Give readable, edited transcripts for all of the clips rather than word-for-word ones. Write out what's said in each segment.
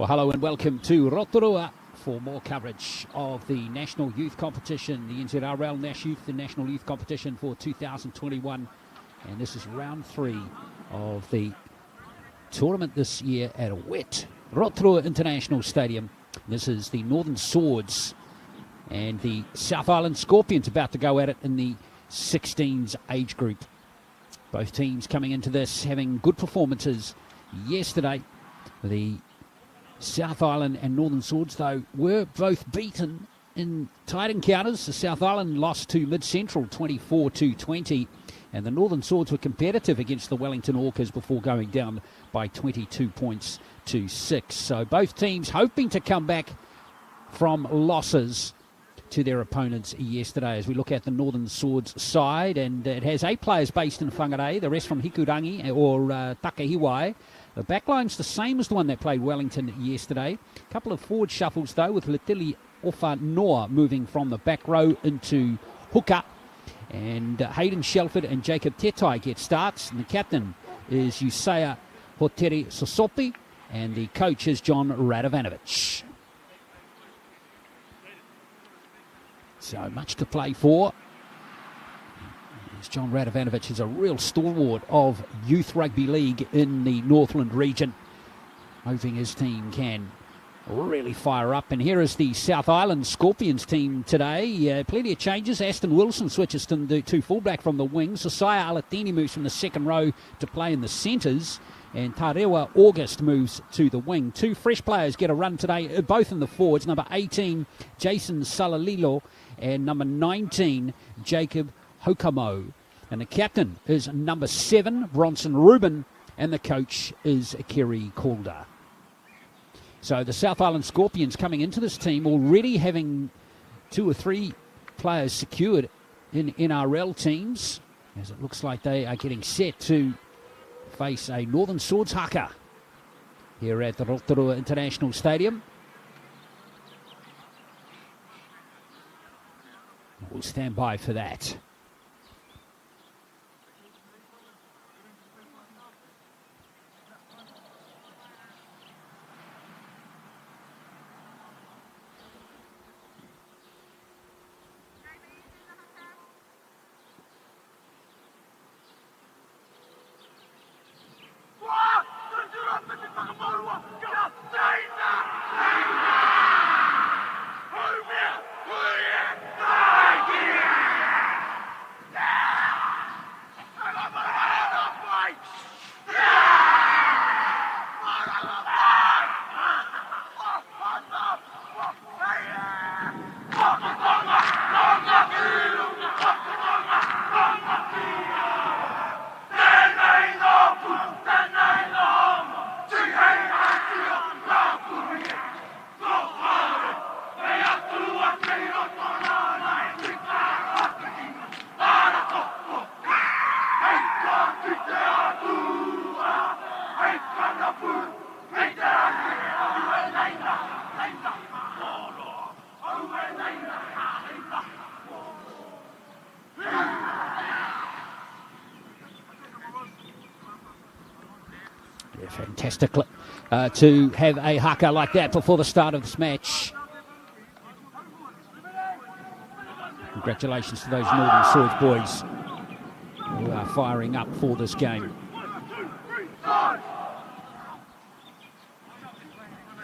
Well, hello and welcome to Rotorua for more coverage of the National Youth Competition, the NZRL National Youth Competition for 2021. And this is round 3 of the tournament this year at a wet Rotorua International Stadium. This is the Northern Swords and the South Island Scorpions about to go at it in the 16s age group. Both teams coming into this having good performances yesterday. The South Island and Northern Swords, though, were both beaten in tight encounters. The South Island lost to Mid-Central 24-20, and the Northern Swords were competitive against the Wellington Orcas before going down by 22 points to 6. So both teams hoping to come back from losses to their opponents yesterday. As we look at the Northern Swords side, and it has 8 players based in Whangarei, the rest from Hikurangi or Takehiwai. The backline's the same as the one that played Wellington yesterday. A couple of forward shuffles, though, with Letili Ofa-Noa moving from the back row into hooker. And Hayden Shelford and Jacob Tetai get starts. And the captain is Usaya Hoteri Sosopi. And the coach is John Radovanovic. So much to play for. John Radovanovic is a real stalwart of youth rugby league in the Northland region, hoping his team can really fire up. And here is the South Island Scorpions team today. Plenty of changes. Aston Wilson switches to fullback from the wings. Osaya Alatini moves from the second row to play in the centres. And Tarewa August moves to the wing. 2 fresh players get a run today, both in the forwards. Number 18, Jason Salalilo, and number 19, Jacob Hokamo. And the captain is number 7, Bronson Rubin, and the coach is Kerry Calder. So the South Island Scorpions coming into this team already having 2 or 3 players secured in NRL teams, as it looks like they are getting set to face a Northern Swords haka here at the Rotorua International Stadium. We'll stand by for that. Fantastic to have a haka like that before the start of this match. Congratulations to those Northern Swords boys who are firing up for this game.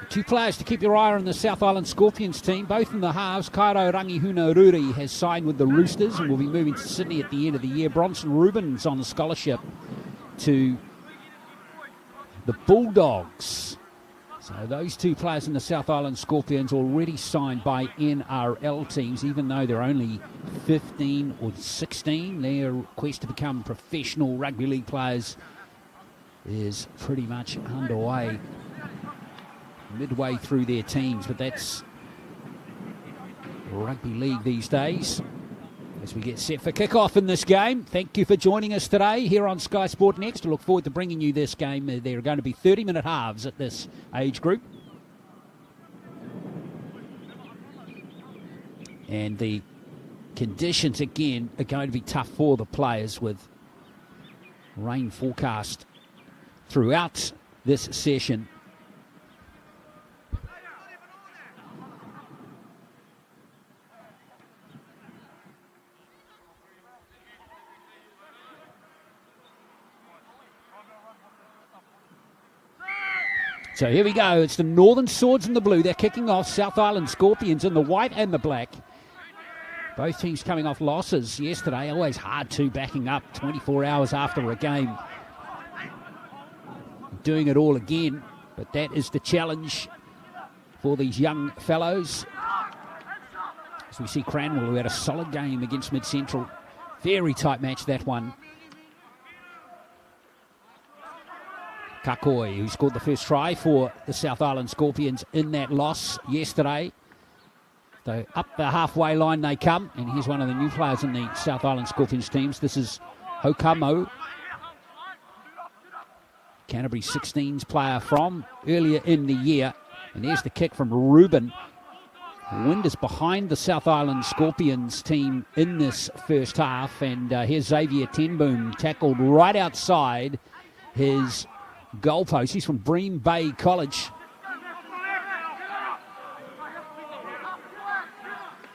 2 players to keep your eye on the South Island Scorpions team, both in the halves. Kairo Rangihuna-Ruri has signed with the Roosters and will be moving to Sydney at the end of the year. Bronson Rubin's on a scholarship to the Bulldogs. So those 2 players in the South Island Scorpions already signed by NRL teams, even though they're only 15 or 16. Their quest to become professional rugby league players is pretty much underway, midway through their teams. But that's rugby league these days. As we get set for kickoff in this game, thank you for joining us today here on Sky Sport Next. I look forward to bringing you this game. There are going to be 30-minute halves at this age group. And the conditions, again, are going to be tough for the players with rain forecast throughout this session. So here we go. It's the Northern Swords in the blue. They're kicking off. South Island Scorpions in the white and the black. Both teams coming off losses yesterday. Always hard to backing up 24 hours after a game. Doing it all again. But that is the challenge for these young fellows. As we see Cranwell, who had a solid game against Mid Central. Very tight match, that one. Kakoi, who scored the first try for the South Island Scorpions in that loss yesterday. So up the halfway line they come. And here's one of the new players in the South Island Scorpions teams. This is Hokamo, Canterbury 16s player from earlier in the year. And there's the kick from Ruben. The wind is behind the South Island Scorpions team in this first half. And here's Xavier Tenboom, tackled right outside his goalpost. He's from Bream Bay College.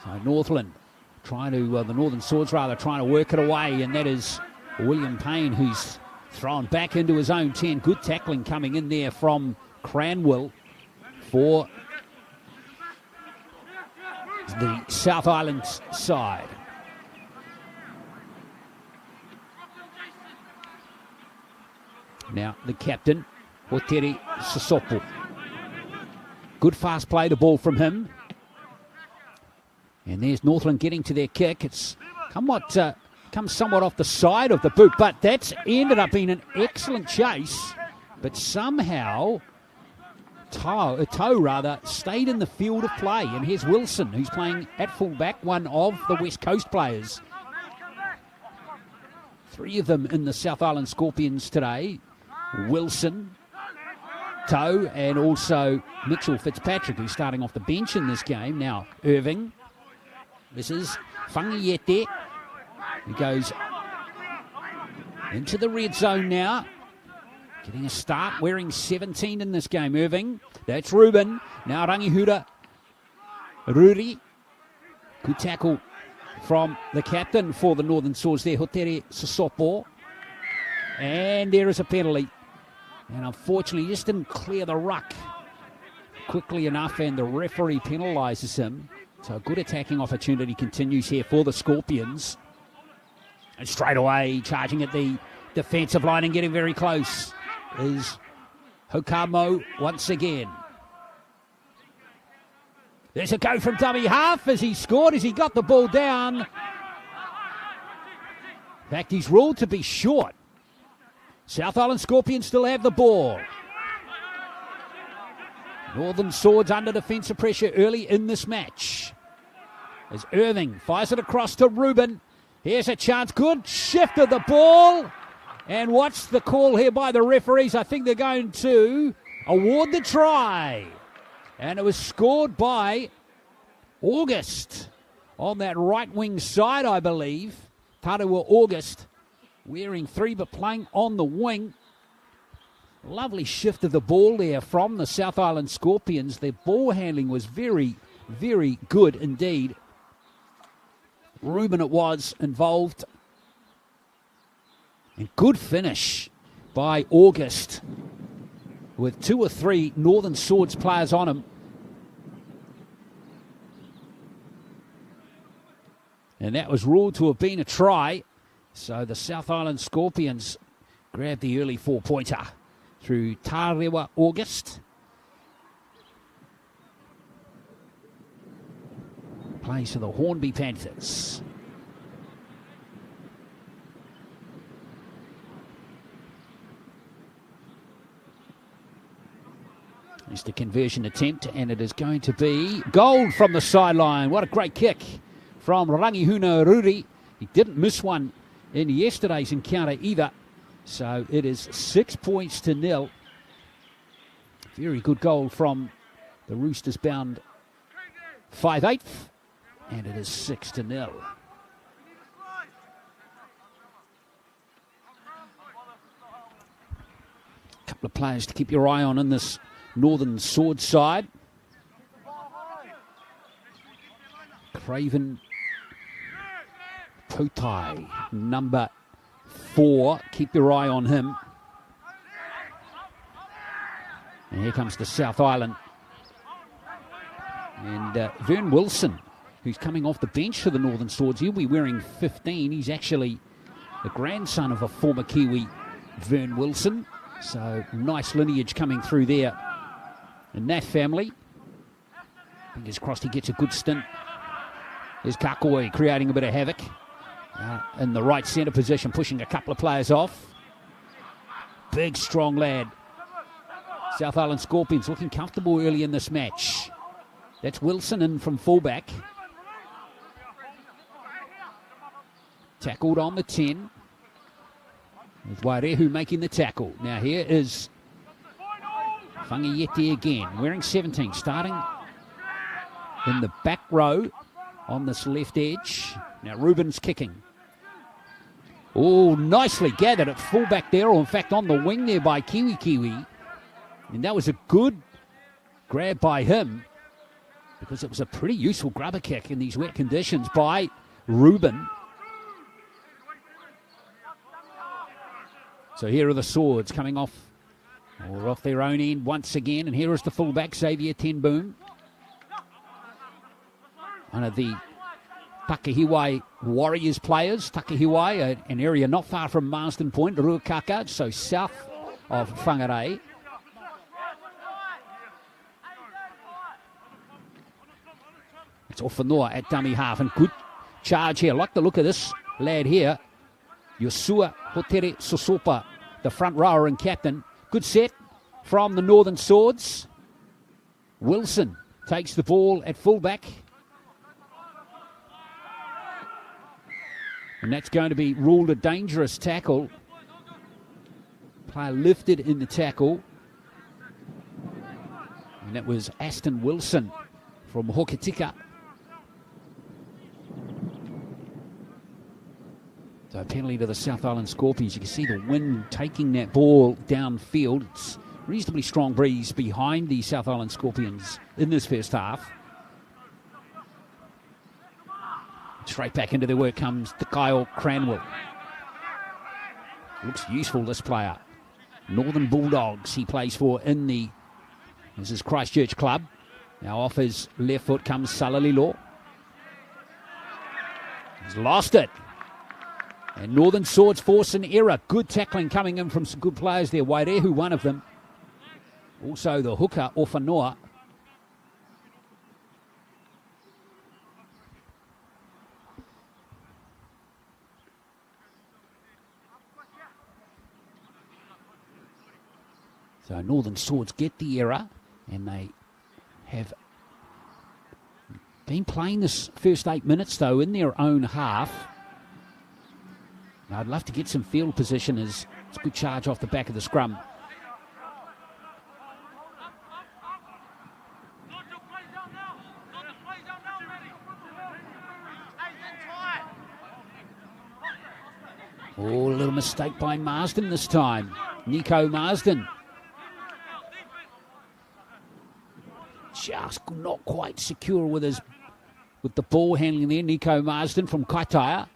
So Northland trying to, the Northern Swords rather, trying to work it away. And that is William Payne, who's thrown back into his own 10. Good tackling coming in there from Cranwell for the South Island side. Now the captain, Hoteri Sasopo. Good fast play, the ball from him. And there's Northland getting to their kick. It's comes somewhat off the side of the boot, but that's ended up being an excellent chase. But somehow Toe stayed in the field of play. And here's Wilson, who's playing at fullback, one of the West Coast players. Three of them in the South Island Scorpions today. Wilson, Toe, and also Mitchell Fitzpatrick, who's starting off the bench in this game. Now Irving. This is Whangiete. He goes into the red zone now. Getting a start, wearing 17 in this game. Irving, that's Ruben. Now Rangihura Ruri. Good tackle from the captain for the Northern Swords there, Hoteri Sasopo. And there is a penalty. And unfortunately, he just didn't clear the ruck quickly enough, and the referee penalises him. So a good attacking opportunity continues here for the Scorpions. And straight away, charging at the defensive line and getting very close is Hokamo once again. There's a go from dummy half as he scored, as he got the ball down. In fact, he's ruled to be short. South Island Scorpions still have the ball. Northern Swords under defensive pressure early in this match. As Irving fires it across to Ruben. Here's a chance. Good shift of the ball. And what's the call here by the referees? I think they're going to award the try. And it was scored by August on that right wing side, I believe. Tarawa August wearing 3 but playing on the wing. Lovely shift of the ball there from the South Island Scorpions. Their ball handling was very, very good indeed. Ruben it was involved. And good finish by August with 2 or 3 Northern Swords players on him. And that was ruled to have been a try. So the South Island Scorpions grabbed the early 4-pointer through Tarewa August. Plays for the Hornby Panthers. It's the conversion attempt, and it is going to be goal from the sideline. What a great kick from Rangihuna Ruri. He didn't miss one in yesterday's encounter either. So it is 6-0. Very good goal from the Roosters bound 5/8. And it is 6-0. A couple of players to keep your eye on in this Northern Sword side. Craven Potai, number 4. Keep your eye on him. And here comes the South Island. And Vern Wilson, who's coming off the bench for the Northern Swords. He'll be wearing 15. He's actually the grandson of a former Kiwi, Vern Wilson. So nice lineage coming through there in that family. Fingers crossed he gets a good stint. There's Kakoi creating a bit of havoc. In the right centre position, pushing a couple of players off. Big, strong lad. South Island Scorpions looking comfortable early in this match. That's Wilson in from fullback. Tackled on the 10. With Wairehu making the tackle. Now here is Whangaiete again, wearing 17, starting in the back row on this left edge. Now Ruben's kicking. Oh, nicely gathered at fullback there, or in fact on the wing there by Kiwi. And that was a good grab by him, because it was a pretty useful grubber kick in these wet conditions by Ruben. So here are the Swords coming off, or off their own end once again. And here is the fullback, Xavier Ten Boom. One of the Takihiwai Warriors players. Takihiwai, an area not far from Marsden Point, Ruakaka, so south of Whangarei. It's Ofanoa at dummy half, and good charge here. Like the look of this lad here, Yosua Hotere Sosopa, the front rower and captain. Good set from the Northern Swords. Wilson takes the ball at fullback. And that's going to be ruled a dangerous tackle. Player lifted in the tackle. And that was Aston Wilson from Hokitika. So a penalty to the South Island Scorpions. You can see the wind taking that ball downfield. It's reasonably strong breeze behind the South Island Scorpions in this first half. Straight back into their work comes the Kyle Cranwell. Looks useful, this player. Northern Bulldogs he plays for in this is Christchurch club. Now off his left foot comes Salalilo. He's lost it. And Northern Swords force an error. Good tackling coming in from some good players there. Wairehu, one of them. Also the hooker, Ofanoa. So Northern Swords get the error, and they have been playing this first 8 minutes, though, in their own half. Now, I'd love to get some field position as it's a good charge off the back of the scrum. Oh, a little mistake by Marsden this time. Nico Marsden. Just not quite secure with the ball handling there. Nico Marsden from Kaitaia.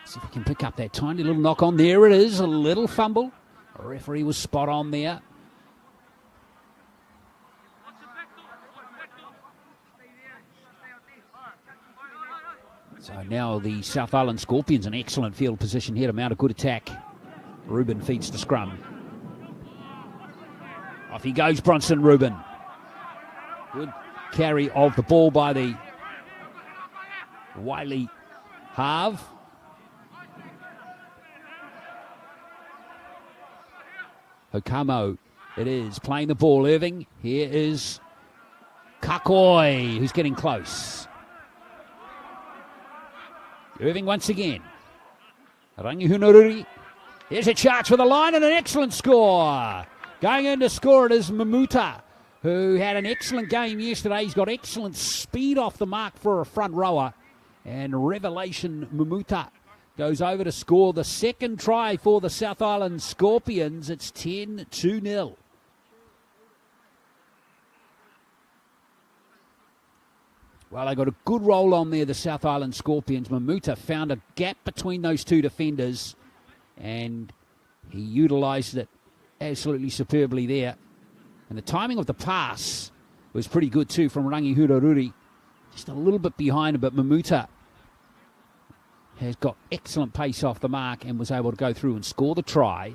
See if we can pick up that tiny little knock on. There it is, a little fumble. The referee was spot on there. So now the South Island Scorpions in excellent field position here to mount a good attack. Ruben feeds the scrum. Off he goes, Bronson Ruben. Good carry of the ball by the Wiley half. Okamo, it is, playing the ball. Irving, here is Kakoi, who's getting close. Irving once again. Rangihunururi. Here's a charge for the line and an excellent score. Going in to score it is Mamuta, who had an excellent game yesterday. He's got excellent speed off the mark for a front rower. And Revelation Mamuta goes over to score the second try for the South Island Scorpions. It's 10-0. Well, they got a good roll on there, the South Island Scorpions. Mamuta found a gap between those two defenders, and he utilised it absolutely superbly there. And the timing of the pass was pretty good too from Rangihuraruri. Just a little bit behind him, but Mamuta has got excellent pace off the mark and was able to go through and score the try.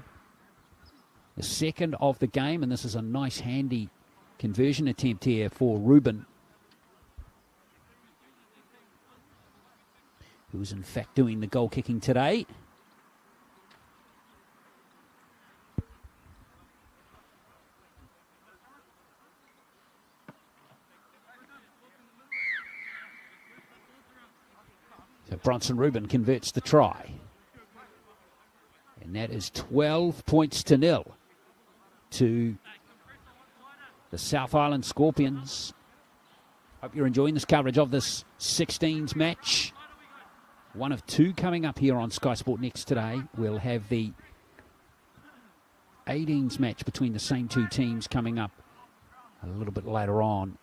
The second of the game, and this is a nice handy conversion attempt here for Ruben, who was in fact doing the goal kicking today. So Bronson Ruben converts the try. And that is 12 points to nil to the South Island Scorpions. Hope you're enjoying this coverage of this 16s match. One of two coming up here on Sky Sport Next today. We'll have the 18s match between the same two teams coming up a little bit later on.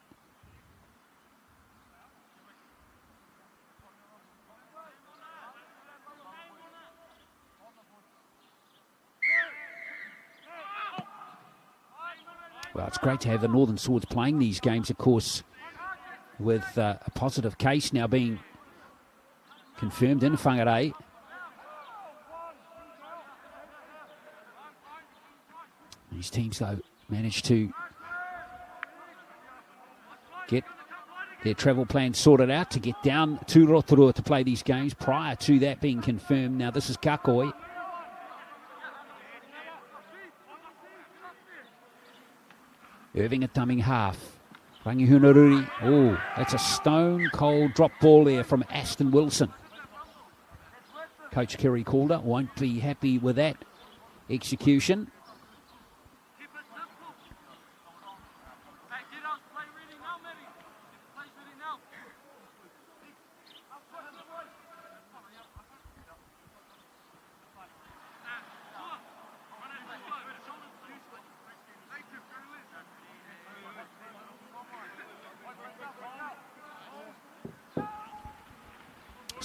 Well, it's great to have the Northern Swords playing these games, of course, with a positive case now being confirmed in Whangarei. These teams, though, managed to get their travel plans sorted out to get down to Rotorua to play these games prior to that being confirmed. Now, this is Kakoi. Irving at dumbing half. Rangihuraruri. Oh, that's a stone-cold drop ball there from Aston Wilson. Coach Kerry Calder won't be happy with that execution.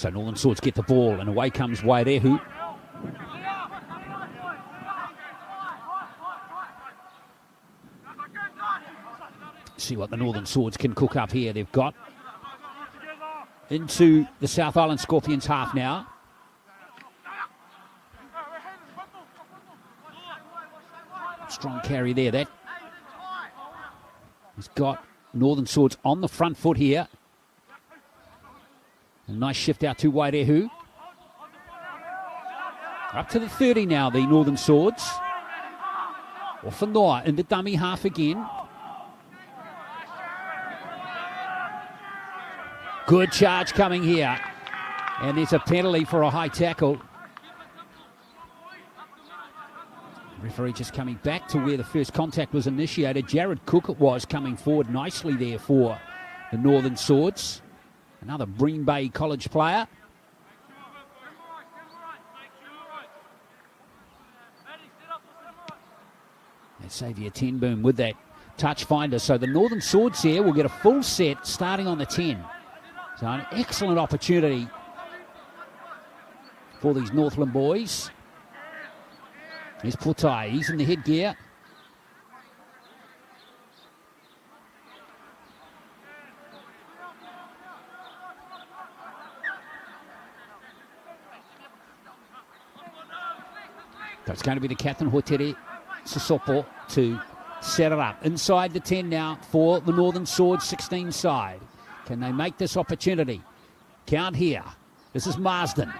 So Northern Swords get the ball and away comes Wairehu. See what the Northern Swords can cook up here. They've got into the South Island Scorpions half now. Strong carry there. That has got Northern Swords on the front foot here. A nice shift out to Wairehu. Up to the 30 now, the Northern Swords. Whanoa in the dummy half again. Good charge coming here. And there's a penalty for a high tackle. Referee just coming back to where the first contact was initiated. Jared Cook it was coming forward nicely there for the Northern Swords. Another Bream Bay College player. And Xavier Tenboom with that touch finder. So the Northern Swords here will get a full set starting on the 10. So an excellent opportunity for these Northland boys. Here's Putai. He's in the headgear. So it's going to be the captain, Hotere Sisopo, to set it up. Inside the 10 now for the Northern Swords 16 side. Can they make this opportunity? Count here. This is Marsden.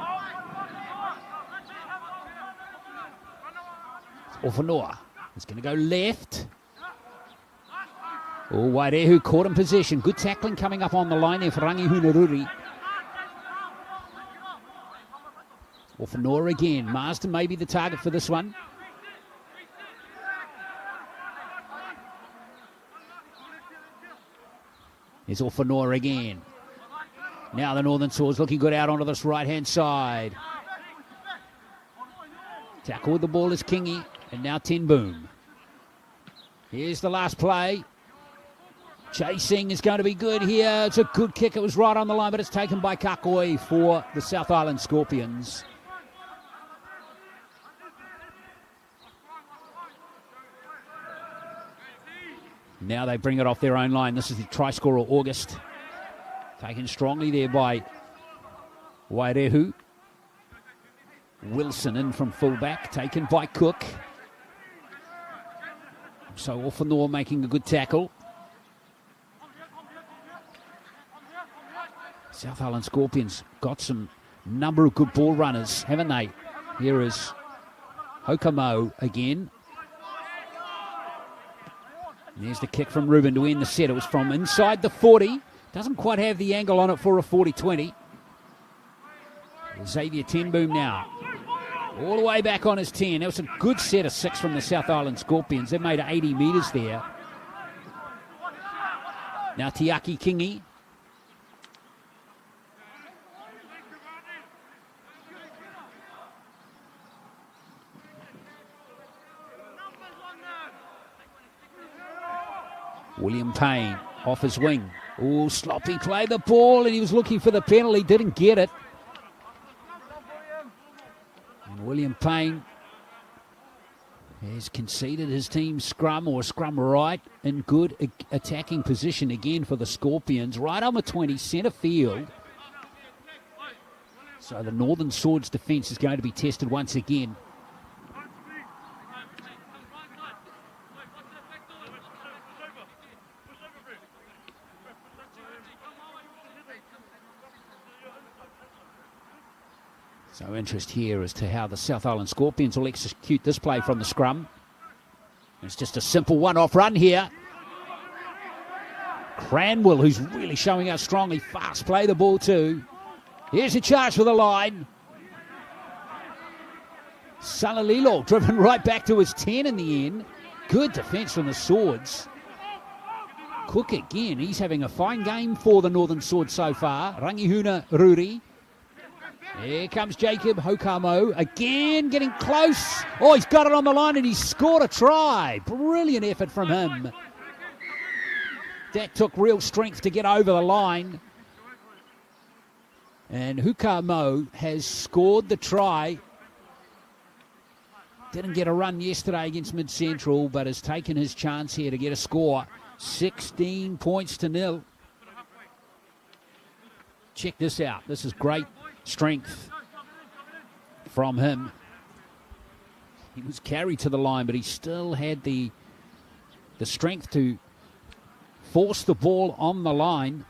Whanoa is going to go left. Oh, Wairehu caught in possession. Good tackling coming up on the line there for Rangihuraruri. Whanoa again. Marsden may be the target for this one. Here's Whanoa again. Now the Northern Swords looking good out onto this right-hand side. Tackle with the ball is Kingy. And now Tenboom. Here's the last play. Chasing is going to be good here. It's a good kick. It was right on the line, but it's taken by Kakoi for the South Island Scorpions. Now they bring it off their own line. This is the try scorer, August. Taken strongly there by Wairehu. Wilson in from fullback, taken by Cook. So Orfanor making a good tackle. South Island Scorpions got some number of good ball runners, haven't they? Here is Hokamo again. And there's the kick from Ruben to end the set. It was from inside the 40. Doesn't quite have the angle on it for a 40-20. Xavier Tenboom now. All the way back on his 10. That was a good set of 6 from the South Island Scorpions. They've made 80 metres there. Now Tiaki Kingi. William Payne off his wing. Oh, sloppy play the ball, and he was looking for the penalty, didn't get it. And William Payne has conceded his team's scrum, or scrum right, in good attacking position again for the Scorpions. Right on the 20, centre field. So the Northern Swords defence is going to be tested once again. So interest here as to how the South Island Scorpions will execute this play from the scrum. It's just a simple one-off run here. Cranwell, who's really showing out strongly, fast play the ball too. Here's a charge for the line. Salalilo driven right back to his 10 in the end. Good defence from the Swords. Cook again, he's having a fine game for the Northern Swords so far. Rangihuna Ruri. Here comes Jacob Hokamo, again getting close. Oh, he's got it on the line and he's scored a try. Brilliant effort from him. That took real strength to get over the line. And Hokamo has scored the try. Didn't get a run yesterday against Mid Central, but has taken his chance here to get a score. 16 points to 0. Check this out. This is great strength from him. He was carried to the line, but he still had the strength to force the ball on the line.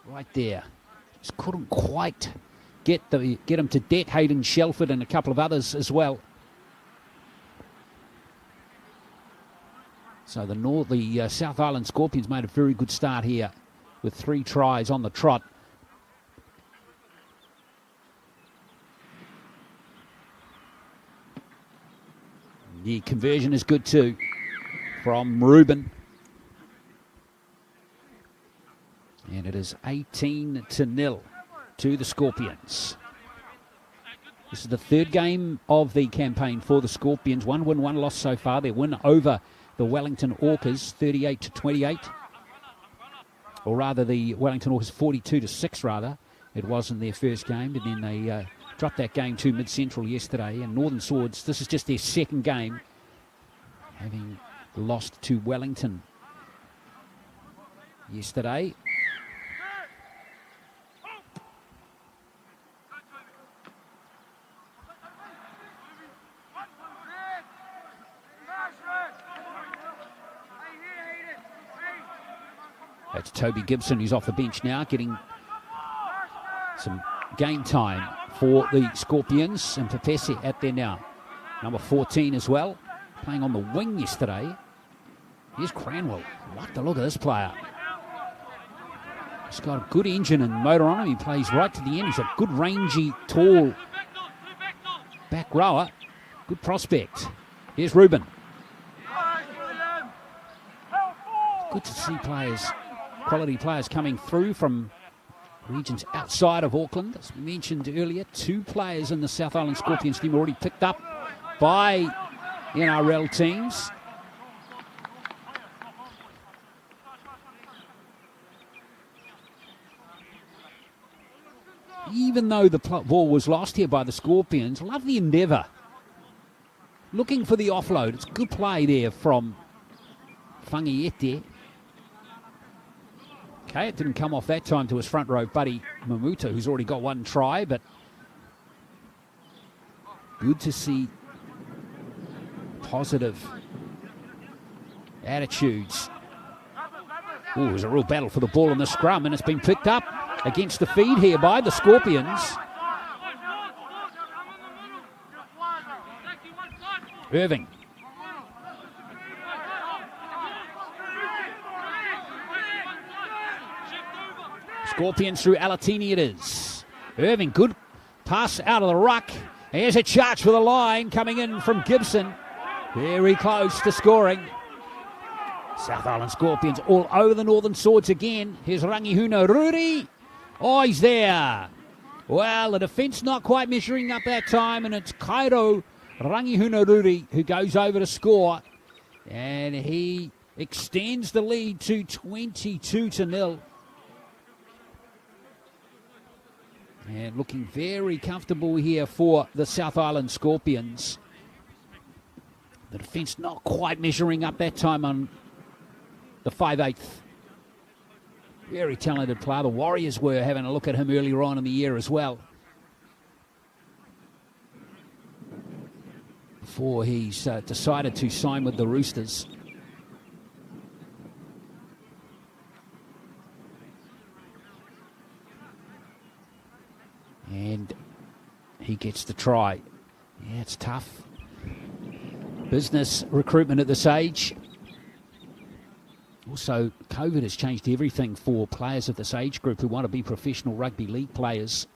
Right there. Just couldn't quite get him to debt. Hayden Shelford and a couple of others as well. So the South Island Scorpions made a very good start here with 3 tries on the trot. The conversion is good too from Ruben. And it is 18-0 to the Scorpions. This is the 3rd game of the campaign for the Scorpions. 1 win, 1 loss so far. Their win over the Wellington Orcas, 38-28. Or rather, the Wellington Orcas 42-6 rather. It was in their first game, and then they dropped that game to Mid Central yesterday. And Northern Swords, this is just their 2nd game, having lost to Wellington yesterday. That's Toby Gibson, who's off the bench now, getting some game time for the Scorpions. And Papesi at there now. Number 14 as well, playing on the wing yesterday. Here's Cranwell. Like the look of this player. He's got a good engine and motor on him. He plays right to the end. He's a good rangy, tall back rower. Good prospect. Here's Ruben. Good to see players, quality players coming through from regions outside of Auckland. As we mentioned earlier, 2 players in the South Island Scorpions team already picked up by NRL teams. Even though the ball was lost here by the Scorpions, love the endeavour looking for the offload. It's good play there from Whangiete. Okay, it didn't come off that time to his front row buddy Mamuta, who's already got one try, but good to see positive attitudes. Oh, it was a real battle for the ball in the scrum, and it's been picked up against the feed here by the Scorpions. Irving. Scorpions through Alatini it is. Irving, good pass out of the ruck. Here's a charge for the line coming in from Gibson. Very close to scoring. South Island Scorpions all over the Northern Swords again. Here's Rangihuna Ruri. Oh, he's there. Well, the defence not quite measuring up that time, and it's Cairo Rangihuna Ruri who goes over to score. And he extends the lead to 22-0. And looking very comfortable here for the South Island Scorpions. The defence not quite measuring up that time on the 5/8. Very talented player. The Warriors were having a look at him earlier on in the year as well, before he's decided to sign with the Roosters. And he gets the try. Yeah, it's tough business recruitment at this age. Also, COVID has changed everything for players of this age group who want to be professional rugby league players.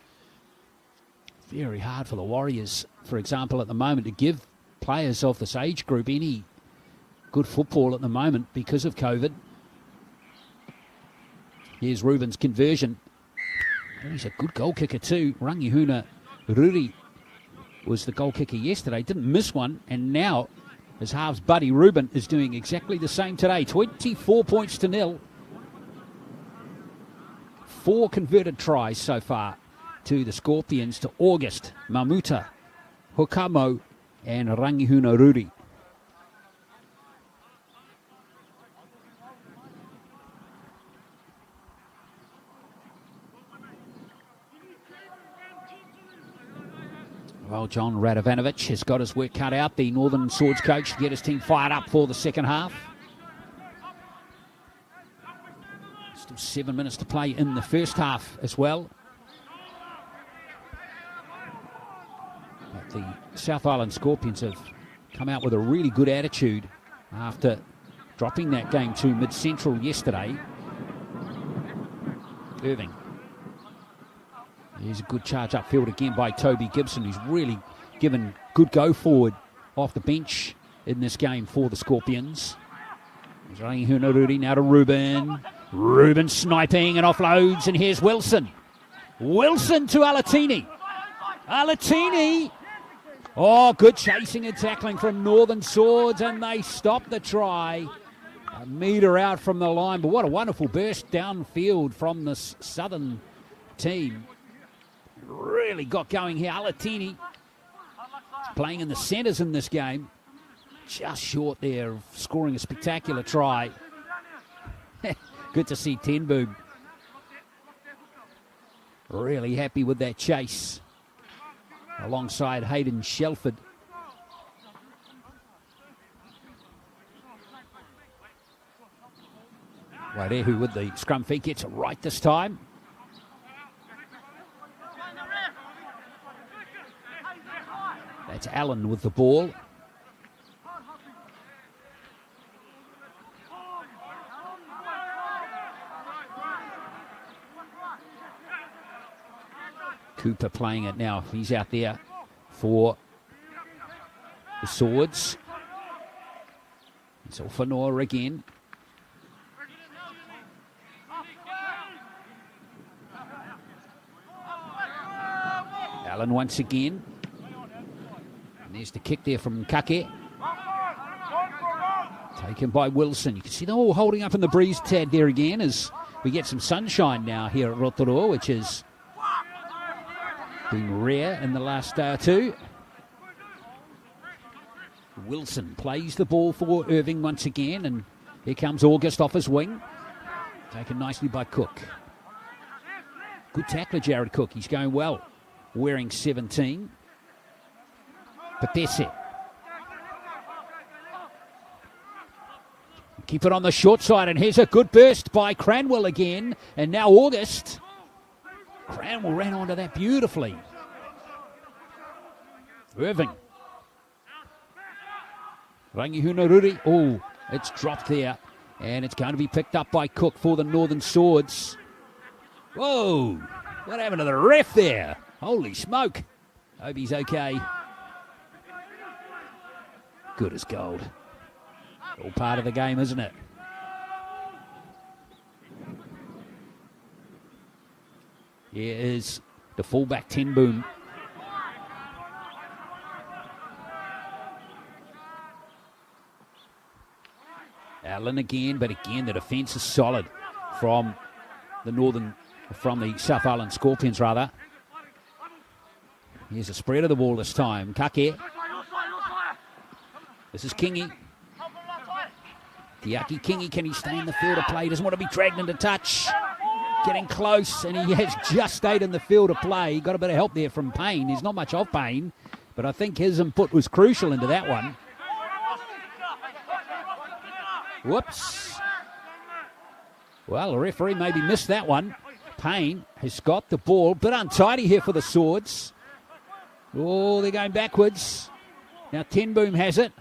Very hard for the Warriors, for example, at the moment, to give players of this age group any good football at the moment because of COVID. Here's Ruben's conversion. He's a good goal kicker too. Rangihuna Ruri was the goal kicker yesterday. Didn't miss one. And now his halves buddy Ruben is doing exactly the same today. 24 points to 0. 4 converted tries so far to the Scorpions, to August, Mamuta, Hokamo and Rangihuna Ruri. Well, John Radovanovic has got his work cut out, the Northern Swords coach, to get his team fired up for the second half. Still 7 minutes to play in the first half as well. But the South Island Scorpions have come out with a really good attitude after dropping that game to Mid-Central yesterday. Irving. Here's a good charge upfield again by Toby Gibson, who's really given good go forward off the bench in this game for the Scorpions. He's running Hunaruri now to Ruben. Ruben sniping and offloads, and here's Wilson. Wilson to Alatini. Alatini. Oh, good chasing and tackling from Northern Swords, and they stop the try. A metre out from the line, but what a wonderful burst downfield from this Southern team. Really got going here. Alatini playing in the centres in this game. Just short there of scoring a spectacular try. Good to see Ten Boom really happy with that chase alongside Hayden Shelford. Wairehu with the scrum feet, gets it right this time. That's Allen with the ball. Cooper playing it now. He's out there for the Swords. It's Alfanoa again. Allen once again. And there's the kick there from Kake. Taken by Wilson. You can see them all holding up in the breeze tad there again as we get some sunshine now here at Rotorua, which has been rare in the last day or two. Wilson plays the ball for Irving once again, and here comes August off his wing. Taken nicely by Cook. Good tackler, Jared Cook. He's going well. Wearing 17. Papese. Keep it on the short side, and here's a good burst by Cranwell again. And now August. Cranwell ran onto that beautifully. Irving. Rangihunaruri. Oh, it's dropped there. And it's going to be picked up by Cook for the Northern Swords. Whoa, what happened to the ref there? Holy smoke. Hope he's okay. Good as gold. All part of the game, isn't it? Here is the fullback, Ten Boom. Allen again, but again the defence is solid from the South Island Scorpions rather. Here's a spread of the ball this time. Kake. This is Kingi. Tiaki Kingi, can he stay in the field of play? Doesn't want to be dragged into touch. Getting close, and he has just stayed in the field of play. Got a bit of help there from Payne. There's not much of Payne, but I think his input was crucial into that one. Whoops. Well, the referee maybe missed that one. Payne has got the ball. Bit untidy here for the Swords. Oh, they're going backwards. Now Ten Boom has it.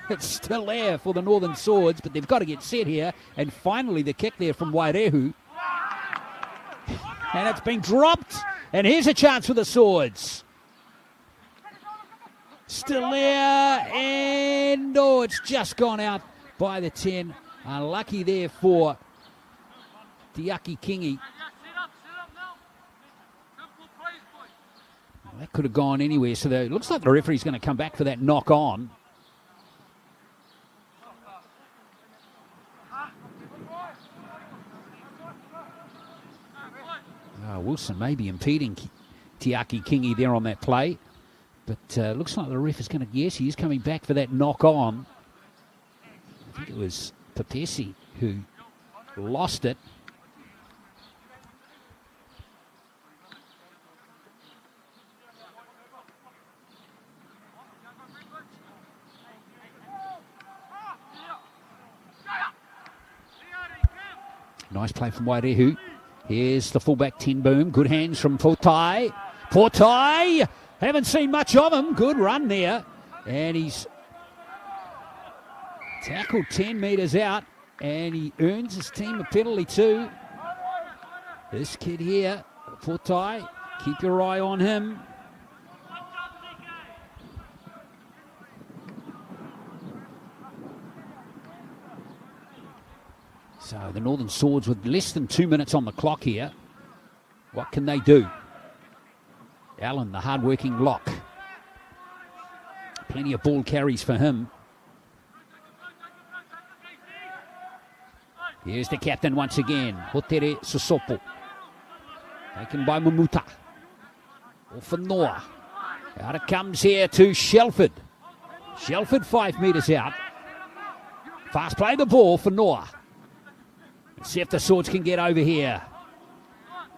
It's still there for the Northern Swords, but they've got to get set here. And finally the kick there from Wairehu. And it's been dropped. And here's a chance for the Swords. Still there. And, oh, it's just gone out by the 10. Unlucky there for Tiaki Kingi. Well, that could have gone anywhere. So it looks like the referee's going to come back for that knock on. Wilson may be impeding Tiaki Kingi there on that play. But looks like the ref is going to, yes, he is coming back for that knock on. I think it was Papese who lost it. Nice play from Wairehu. Here's the fullback, Ten Boom. Good hands from Portai. Portai! Haven't seen much of him. Good run there. And he's tackled 10 metres out. And he earns his team a penalty too. This kid here, Portai, keep your eye on him. So the Northern Swords with less than 2 minutes on the clock here. What can they do? Allen, the hard-working lock. Plenty of ball carries for him. Here's the captain once again, Hotere Sosopo. Taken by Mamuta. Ofanoa. Out it comes here to Shelford. Shelford 5 metres out. Fast play the ball for Noah. Let's see if the Swords can get over here.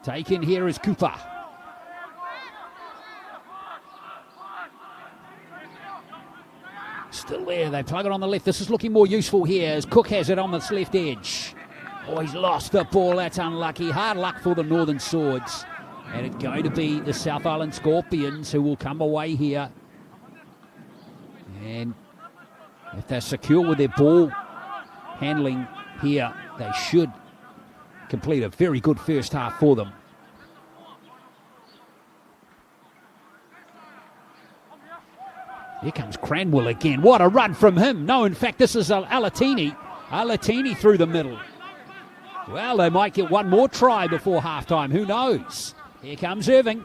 Taken here is Cooper. Still there, they plug it on the left. This is looking more useful here as Cook has it on this left edge. Oh, he's lost the ball, that's unlucky. Hard luck for the Northern Swords. And it's going to be the South Island Scorpions who will come away here. And if they're secure with their ball handling here, they should complete a very good first half for them. Here comes Cranwell again. What a run from him. No, in fact, this is Alatini. Alatini through the middle. Well, they might get one more try before halftime. Who knows? Here comes Irving.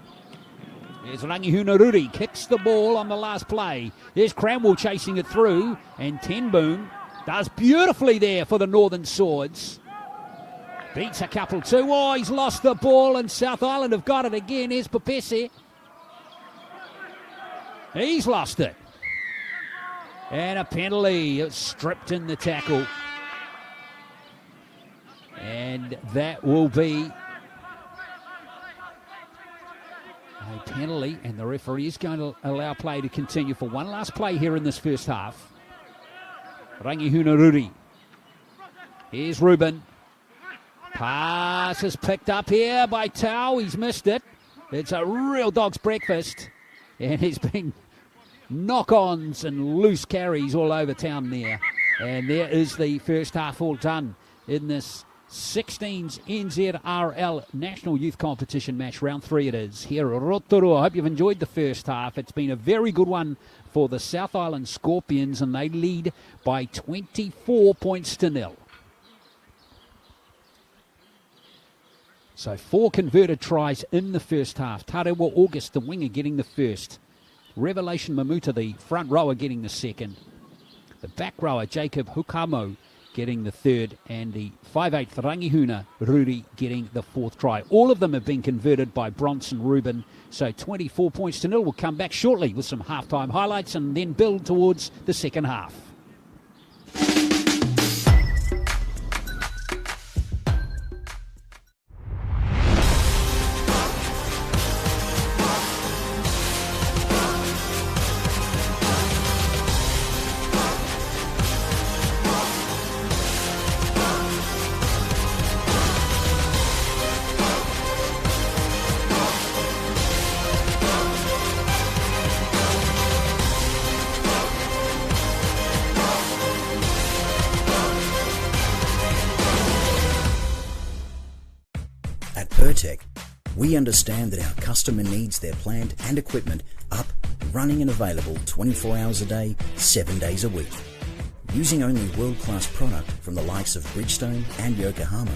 There's Rangihunaruri. Kicks the ball on the last play. There's Cranwell chasing it through. And Ten Boom does beautifully there for the Northern Swords. Beats a couple too. Oh, he's lost the ball and South Island have got it again. Here's Papese. He's lost it. And a penalty. It's stripped in the tackle. And that will be a penalty. And the referee is going to allow play to continue for one last play here in this first half. Rangihuna Ruri. Here's Ruben. Pass is picked up here by Tau. He's missed it. It's a real dog's breakfast. And it's been knock-ons and loose carries all over town there. And there is the first half all done in this 16s NZRL National Youth Competition match. Round 3 it is here at Rotorua. I hope you've enjoyed the first half. It's been a very good one for the South Island Scorpions, and they lead by 24 points to 0. So 4 converted tries in the first half. Tarewa August, the winger, getting the first. Revelation Mamuta, the front rower, getting the second. The back rower, Jacob Hukamo, getting the third. And the 5'8" Rangihuna Ruri getting the fourth try. All of them have been converted by Bronson Rubin. So 24 points to 0. We'll come back shortly with some halftime highlights and then build towards the second half. We understand that our customer needs their plant and equipment up, running and available 24 hours a day, 7 days a week. Using only world-class product from the likes of Bridgestone and Yokohama,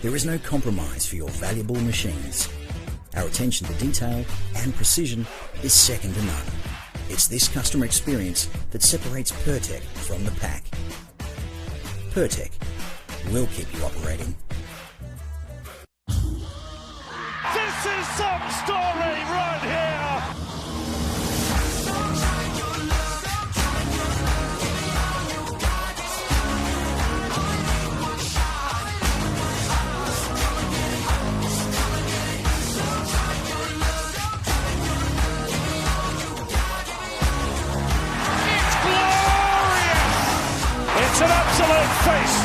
there is no compromise for your valuable machines. Our attention to detail and precision is second to none. It's this customer experience that separates Pertec from the pack. Pertec, we'll keep you operating. This is some story right here. It's glorious. It's an absolute feast.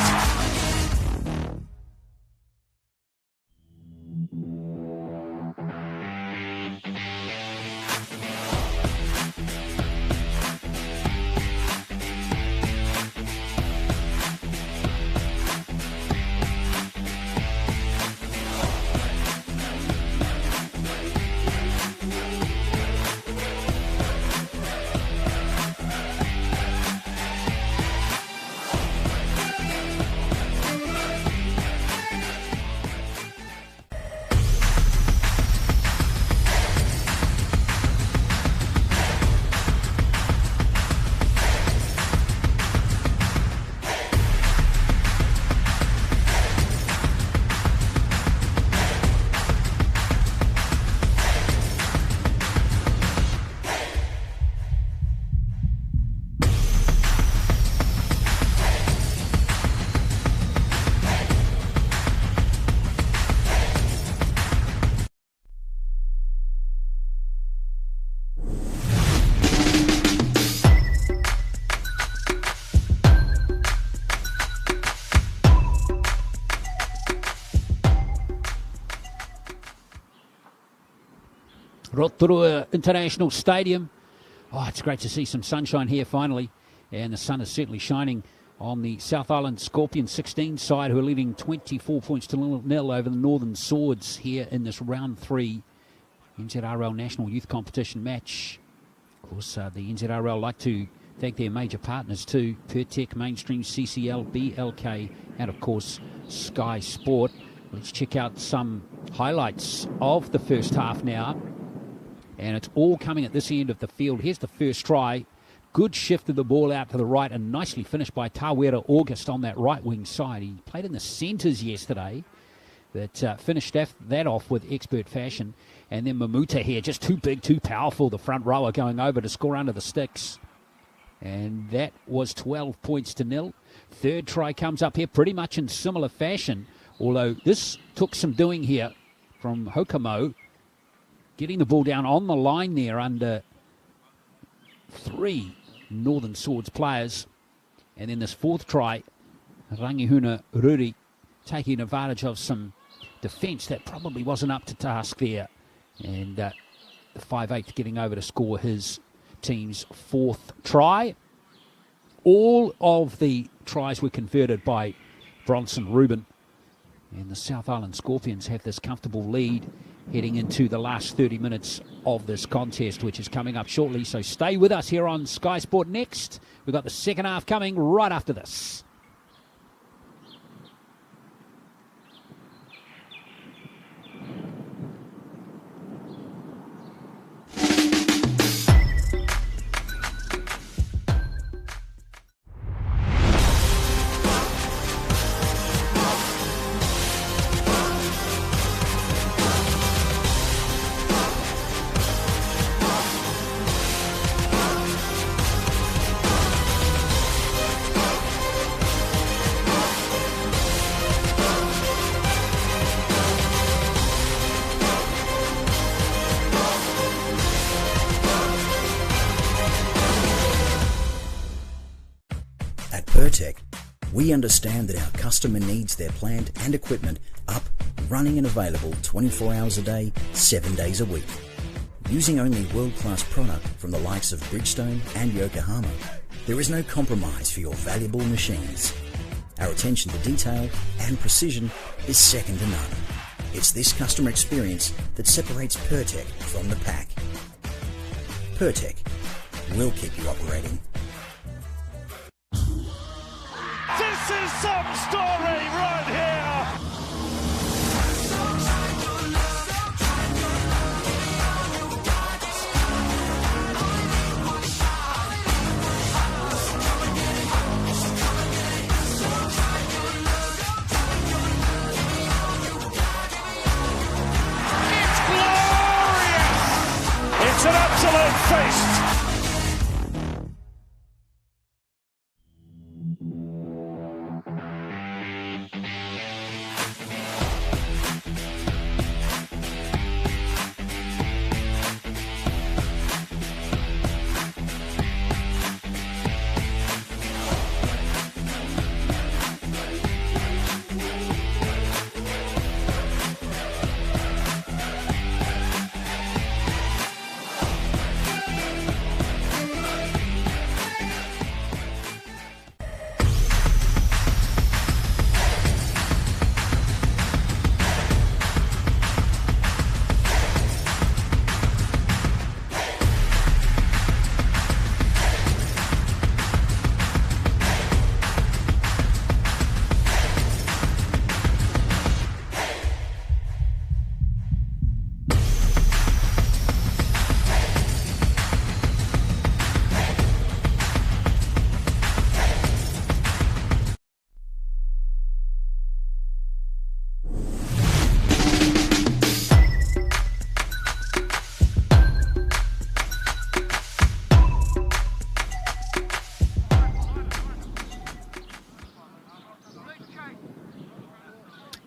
Rotorua International Stadium. Oh, it's great to see some sunshine here finally. And the sun is certainly shining on the South Island Scorpions 16 side, who are leading 24 points to 0 over the Northern Swords here in this round 3 NZRL National Youth Competition match. Of course, the NZRL like to thank their major partners too: Pertec, Mainstream, CCL, BLK, and of course Sky Sport. Let's check out some highlights of the first half now. And it's all coming at this end of the field. Here's the first try. Good shift of the ball out to the right and nicely finished by Tawera August on that right wing side. He played in the centres yesterday, but finished that off with expert fashion. And then Mamuta here, just too big, too powerful. The front rower going over to score under the sticks. And that was 12 points to nil. Third try comes up here pretty much in similar fashion, although this took some doing here from Hokamo, getting the ball down on the line there under 3 Northern Swords players. And then this fourth try, Rangihuna Ruri taking advantage of some defence that probably wasn't up to task there. And the 5'8" getting over to score his team's 4th try. All of the tries were converted by Bronson Rubin. And the South Island Scorpions have this comfortable lead heading into the last 30 minutes of this contest, which is coming up shortly. So stay with us here on Sky Sport Next. We've got the second half coming right after this. We understand that our customer needs their plant and equipment up, running and available 24 hours a day, 7 days a week. Using only world-class product from the likes of Bridgestone and Yokohama, there is no compromise for your valuable machines. Our attention to detail and precision is second to none. It's this customer experience that separates Pertec from the pack. Pertec, we'll keep you operating. This is some story right here. It's glorious. It's an absolute feast.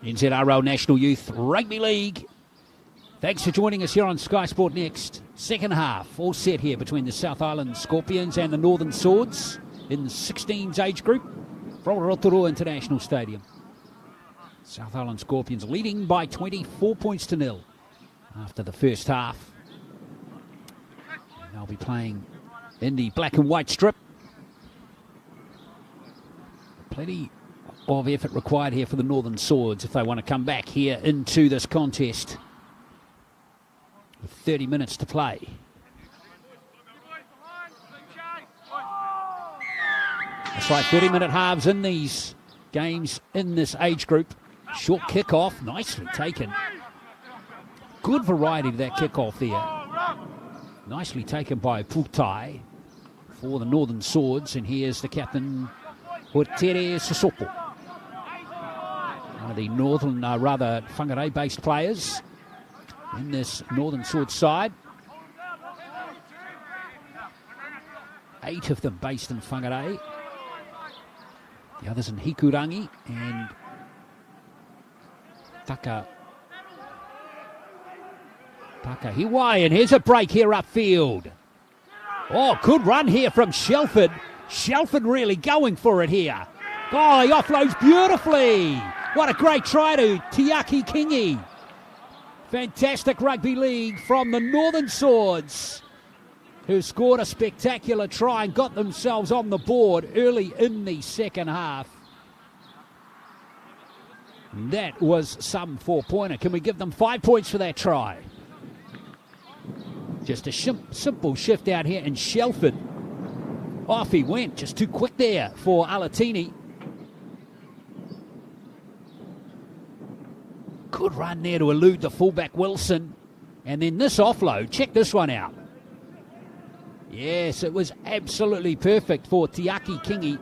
NZRL National Youth Rugby League. Thanks for joining us here on Sky Sport Next. Second half, all set here between the South Island Scorpions and the Northern Swords in the 16s age group from Rotorua International Stadium. South Island Scorpions leading by 24 points to nil after the first half. And they'll be playing in the black and white strip. Plenty of effort required here for the Northern Swords if they want to come back here into this contest with 30 minutes to play. That's right, 30-minute halves in these games in this age group. Short kickoff, nicely taken. Good variety to that kickoff there. Nicely taken by Putai for the Northern Swords, and here's the captain, Hotere Sissoko. One of the Northern, rather Whangarei-based players in this Northern Swords side. 8 of them based in Whangarei. The others in Hikurangi and Takahiwai. And here's a break here upfield. Oh, good run here from Shelford. Shelford really going for it here. Oh, he offloads beautifully. What a great try to Tiaki Kingi. Fantastic rugby league from the Northern Swords, who scored a spectacular try and got themselves on the board early in the second half. That was some 4-pointer. Can we give them 5 points for that try? Just a simple shift out here, and Shelford, off he went. Just too quick there for Alatini. Good run there to elude the fullback Wilson. And then this offload, check this one out. Yes, it was absolutely perfect for Tiaki Kingi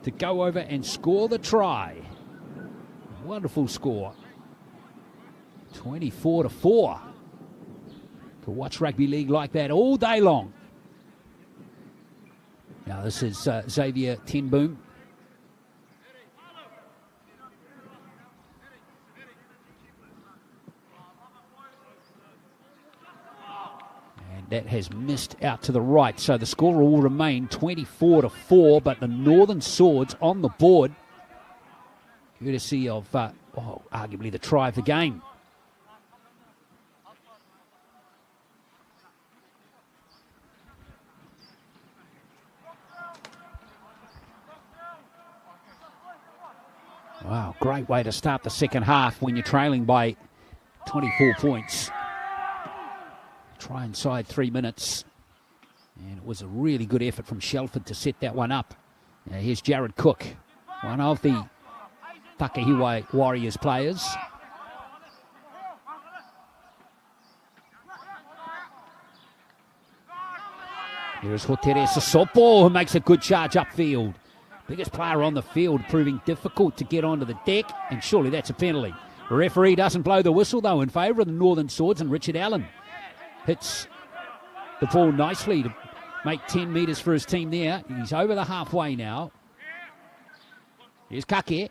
to go over and score the try. Wonderful score. 24-4. Could watch rugby league like that all day long. Now this is Xavier Tenboom. That has missed out to the right. So the score will remain 24-4, but the Northern Swords on the board, courtesy of, arguably the try of the game. Wow, great way to start the second half when you're trailing by 24 points. Try inside 3 minutes. And it was a really good effort from Shelford to set that one up. Now here's Jared Cook, one of the Takahiwai Warriors players. Here's Hotere Sosopo, who makes a good charge upfield. Biggest player on the field, proving difficult to get onto the deck, and surely that's a penalty. The referee doesn't blow the whistle, though, in favour of the Northern Swords, and Richard Allen hits the ball nicely to make 10 metres for his team there. He's over the halfway now. Here's Kake.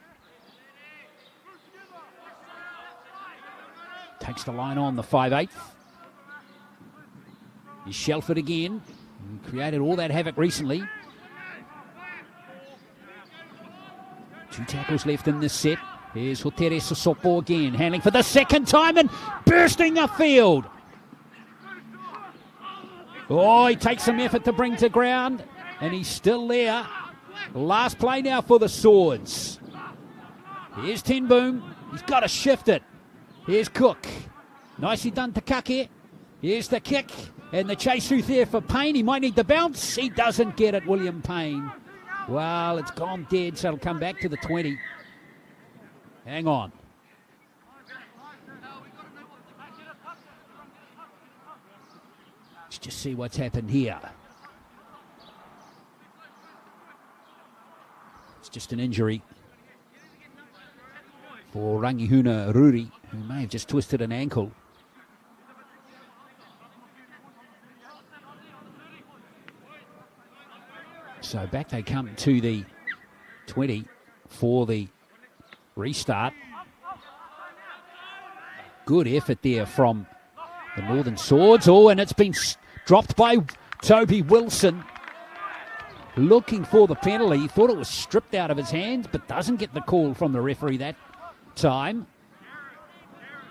Takes the line on the 5/8. Here's Shelford again. He created all that havoc recently. 2 tackles left in this set. Here's Hotere Sosopo again, handling for the second time and bursting the field. Oh, he takes some effort to bring to ground, and he's still there. Last play now for the Swords. Here's Tenboom. He's got to shift it. Here's Cook. Nicely done to Kake. Here's the kick, and the chase through there for Payne. He might need the bounce. He doesn't get it, William Payne. Well, it's gone dead, so it'll come back to the 20. Hang on. Let's just see what's happened here. It's just an injury for Rangihuna Ruri, who may have just twisted an ankle. So back they come to the 20 for the restart. Good effort there from the Northern Swords. Oh, and it's been dropped by Toby Wilson. Looking for the penalty. He thought it was stripped out of his hands, but doesn't get the call from the referee that time.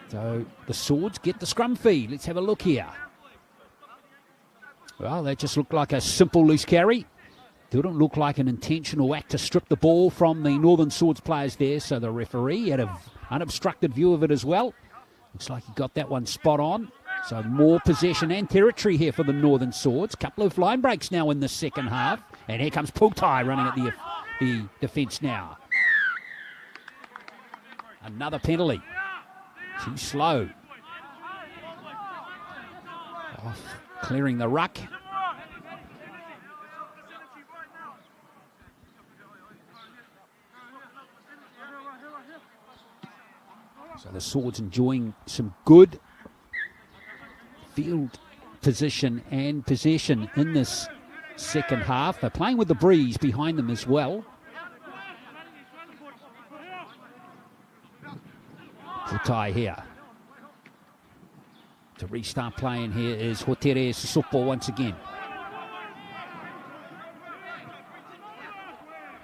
So the Swords get the scrum feed. Let's have a look here. Well, that just looked like a simple loose carry. Didn't look like an intentional act to strip the ball from the Northern Swords players there. So the referee had an unobstructed view of it as well. Looks like he got that one spot on. So more possession and territory here for the Northern Swords. Couple of line breaks now in the second half. And here comes Putai running at the defence now. Another penalty. Too slow. Off, clearing the ruck. So the Swords enjoying some good field position and possession in this second half. They're playing with the breeze behind them as well. Putai here. To restart playing here is Hotere Sissoko once again.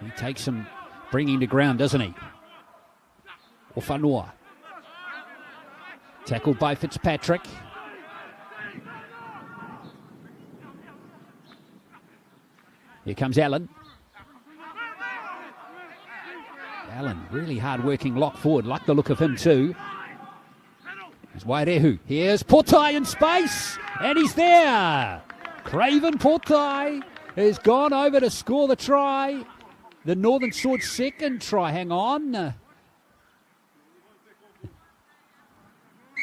He takes him bringing to ground, doesn't he? Ofanua. Tackled by Fitzpatrick. Here comes Allen. Allen, really hard-working lock forward. Like the look of him too. Here's Wairehu. Here's Portai in space. And he's there. Craven Portai has gone over to score the try. The Northern Swords' second try. Hang on.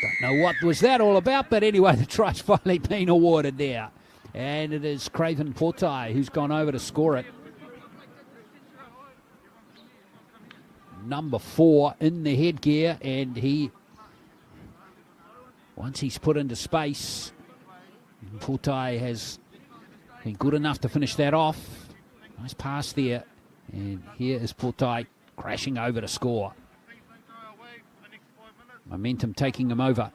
Don't know what was that all about, but anyway, the try's finally been awarded there. And it is Craven Portai who's gone over to score it. Number 4 in the headgear, and once he's put into space, Portai has been good enough to finish that off. Nice pass there. And here is Portai crashing over to score. Momentum taking him over.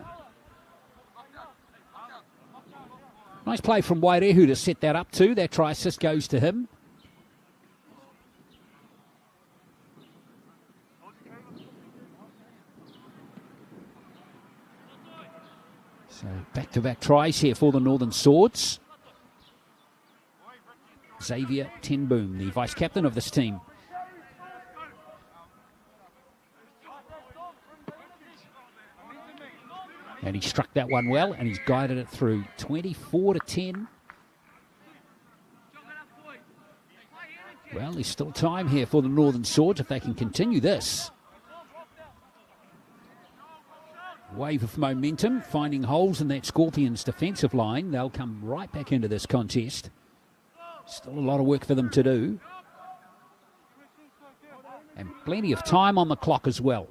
Nice play from Wairehu to set that up too. That try assist goes to him. So back-to-back tries here for the Northern Swords. Xavier Tenboom, the vice-captain of this team. And he struck that one well, and he's guided it through 24-10. Well, there's still time here for the Northern Swords if they can continue this. Wave of momentum, finding holes in that Scorpions defensive line. They'll come right back into this contest. Still a lot of work for them to do. And plenty of time on the clock as well.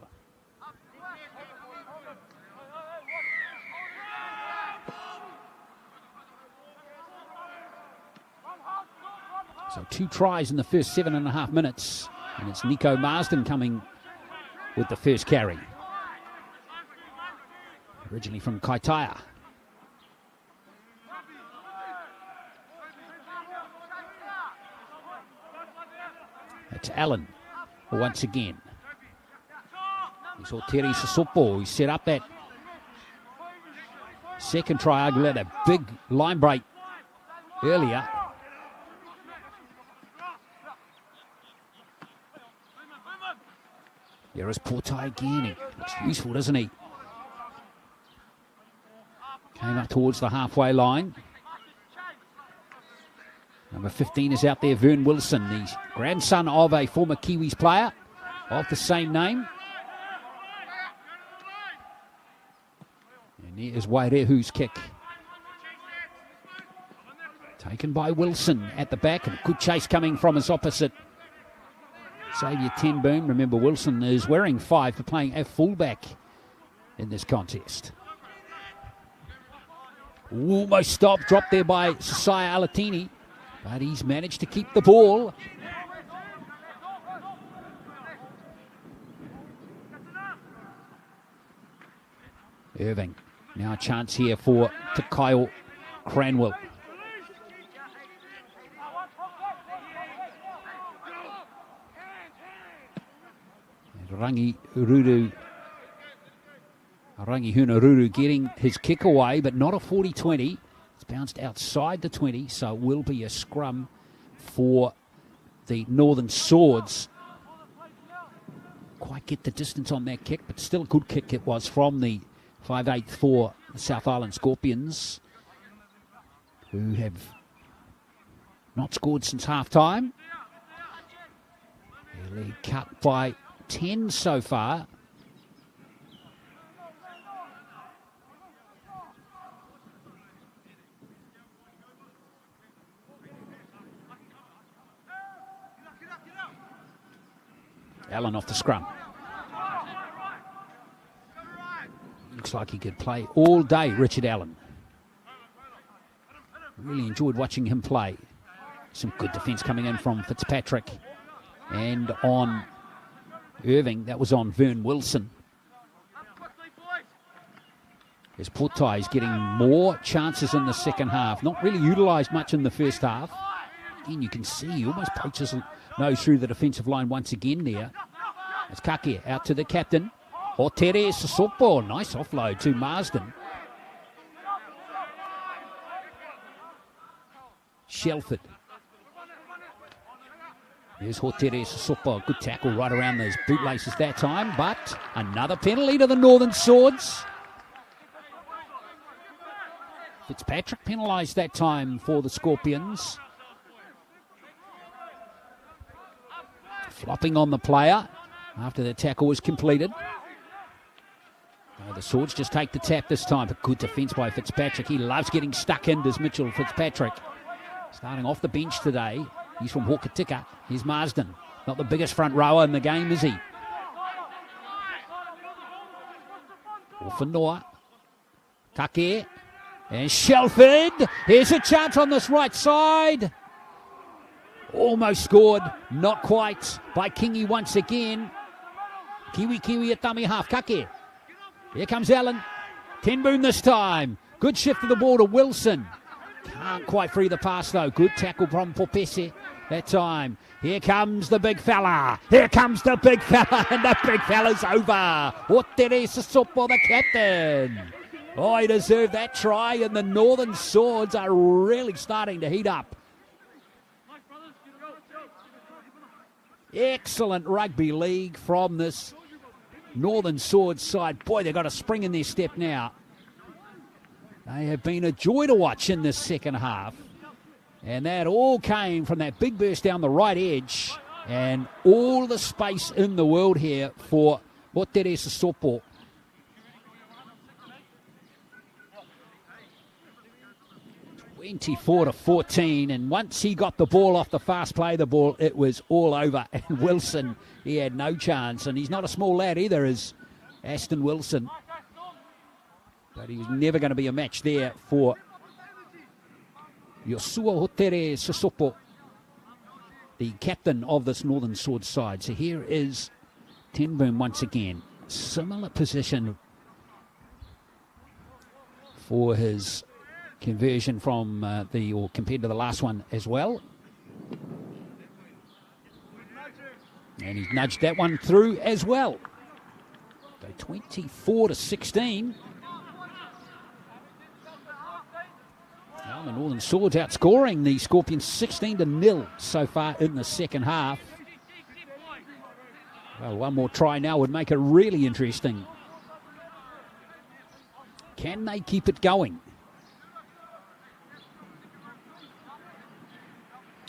So 2 tries in the first 7.5 minutes. And it's Nico Marsden coming with the first carry. Originally from Kaitaia. It's Allen once again. He's Oteri Sissoko. He set up that second triangle at a big line break earlier. Here is Portai again. He looks useful, doesn't he? Came up towards the halfway line. Number 15 is out there, Vern Wilson, the grandson of a former Kiwis player of the same name. And here is Wairehu's kick. Taken by Wilson at the back, and a good chase coming from his opposite. Xavier Tenboom. Remember, Wilson is wearing 5 for playing a fullback in this contest. Almost stopped, dropped there by Sasaya Alatini, but he's managed to keep the ball. Irving, now a chance here for Takayo Cranwell. Rangi Hunaruru getting his kick away, but not a 40-20. It's bounced outside the 20, so it will be a scrum for the Northern Swords. Quite get the distance on that kick, but still a good kick it was from the 5'8" for the South Island Scorpions, who have not scored since half-time. Their lead cut by 10 so far. Allen off the scrum. Looks like he could play all day, Richard Allen. Really enjoyed watching him play. Some good defence coming in from Fitzpatrick. And on Irving, that was on Vern Wilson. As Portai is getting more chances in the second half. Not really utilised much in the first half. Again, you can see he almost pokes his nose through the defensive line once again there. It's Kake out to the captain. Hotere Sassopo. Nice offload to Marsden. Shelford. Here's Hotere Sassopo. Good tackle right around those bootlaces that time. But another penalty to the Northern Swords. Fitzpatrick penalised that time for the Scorpions. Flopping on the player after the tackle was completed. The Swords just take the tap this time, but good defence by Fitzpatrick. He loves getting stuck in, does Mitchell Fitzpatrick. Starting off the bench today. He's from Hokitika. Here's Marsden. Not the biggest front rower in the game, is he? Orfanoa. Kake. And Shelford. Here's a chance on this right side. Almost scored. Not quite by Kingi once again. Kiwi at dummy half. Kake. Here comes Allen. Tenboon this time. Good shift of the ball to Wilson. Can't quite free the pass though. Good tackle from Popese that time. Here comes the big fella. Here comes the big fella. And the big fella's over. Hotere Sassopo, the captain. Oh, he deserved that try. And the Northern Swords are really starting to heat up. Excellent rugby league from this Northern Swords side. Boy, they've got a spring in their step now. They have been a joy to watch in this second half. And that all came from that big burst down the right edge. And all the space in the world here for Hotere Sassopo. (24-14), and once he got the ball off the fast play, the ball, it was all over. And Wilson, he had no chance, and he's not a small lad either, is Aston Wilson. But he was never going to be a match there for Yosua Hotere Sassopo, the captain of this Northern Swords side. So here is Tenboom once again. Similar position for his conversion from compared to the last one as well. And he's nudged that one through as well. So 24-16. Now the Northern Swords outscoring the Scorpions 16-0 so far in the second half. Well, one more try now would make it really interesting. Can they keep it going?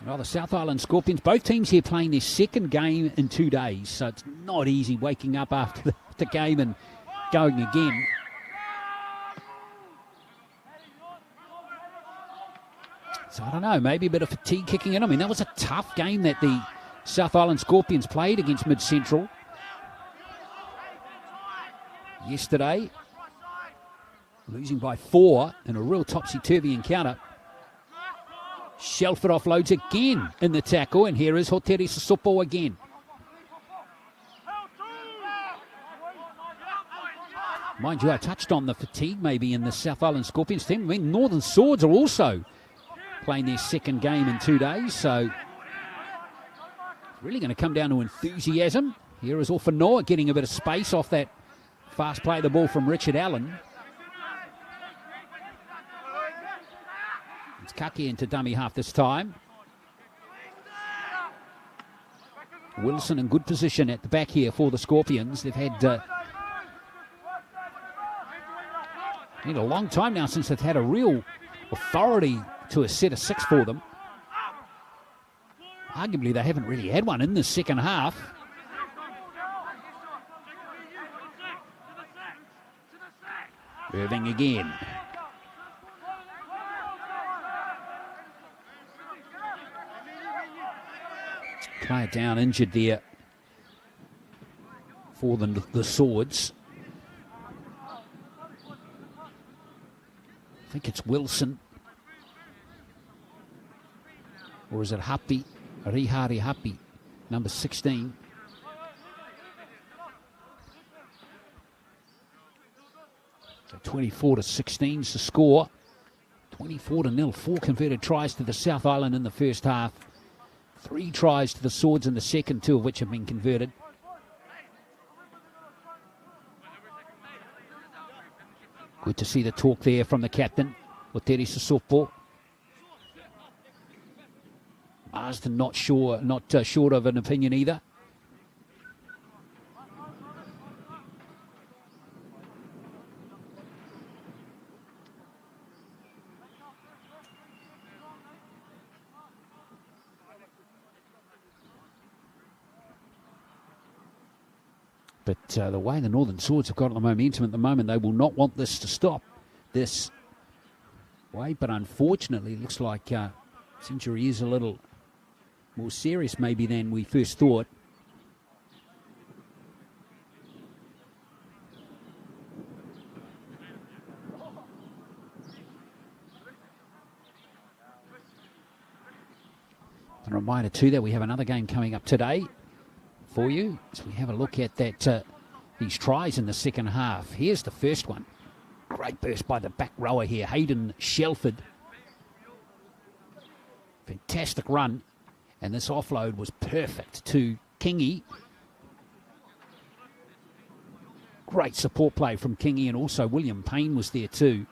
Well, the South Island Scorpions, both teams here playing their second game in 2 days, so it's not easy waking up after the game and going again. So I don't know, maybe a bit of fatigue kicking in. I mean, that was a tough game that the South Island Scorpions played against Mid Central yesterday, losing by 4 in a real topsy-turvy encounter. Shelford offloads again in the tackle, and here is Hotere Sassopo again. Mind you, I touched on the fatigue maybe in the South Island Scorpions team. I mean, Northern Swords are also playing their second game in 2 days, so it's really going to come down to enthusiasm. Here is Orfanoa getting a bit of space off that fast play of the ball from Richard Allen. It's Kake into dummy half this time. Wilson in good position at the back here for the Scorpions. They've had a long time now since they've had a real authority to a set of 6 for them. Arguably, they haven't really had one in the second half. Irving again. Player down, injured there for the Swords. I think it's Wilson. Or is it Hapi? Rihari Hapi, number 16. So 24-16 is the score. 24-0. 4 converted tries to the South Island in the first half. 3 tries to the Swords in the second, 2 of which have been converted. Good to see the talk there from the captain, Oteri Sissoko. Marsden not short of an opinion either. But the way the Northern Swords have got the momentum at the moment, they will not want this to stop this way. But unfortunately, it looks like this injury is a little more serious maybe than we first thought. A reminder too that we have another game coming up today for you, as we have a look at that these tries in the second half. Here's the first one. Great burst by the back rower here, Hayden Shelford. Fantastic run, and this offload was perfect to Kingy. Great support play from Kingy, and also William Payne was there too.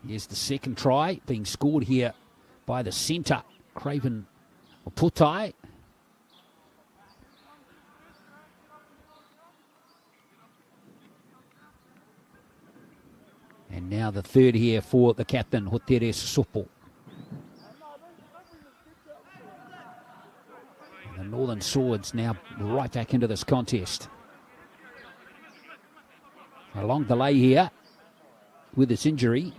Here's the second try being scored here by the centre, Craven Putai. And now the third here for the captain, Hotere Sissoko. The Northern Swords now right back into this contest. A long delay here with this injury.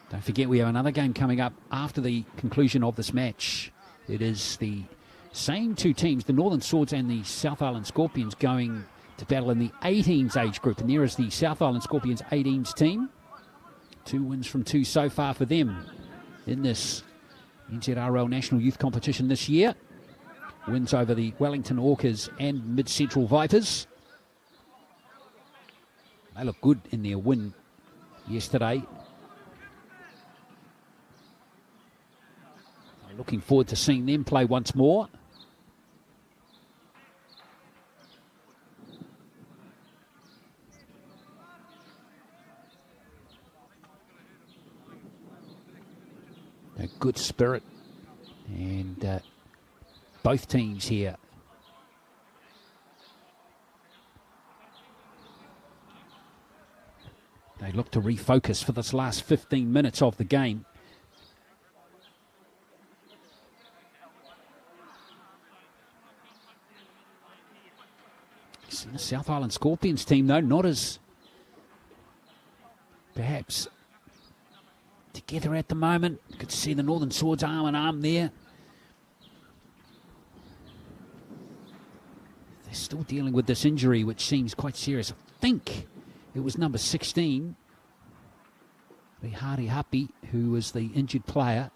Don't forget we have another game coming up after the conclusion of this match. It is the same 2 teams, the Northern Swords and the South Island Scorpions, going to battle in the 18s age group. And there is the South Island Scorpions 18s team. 2 wins from 2 so far for them in this NZRL National Youth Competition this year. Wins over the Wellington Orcas and Mid-Central Vipers. They look good in their win yesterday. Looking forward to seeing them play once more. A good spirit, and both teams here they look to refocus for this last 15 minutes of the game. The South Island Scorpions team, though, not as perhaps together at the moment. Good to see the Northern Swords arm in arm there. They're still dealing with this injury, which seems quite serious. I think it was number 16, Rihari Hapi, who was the injured player.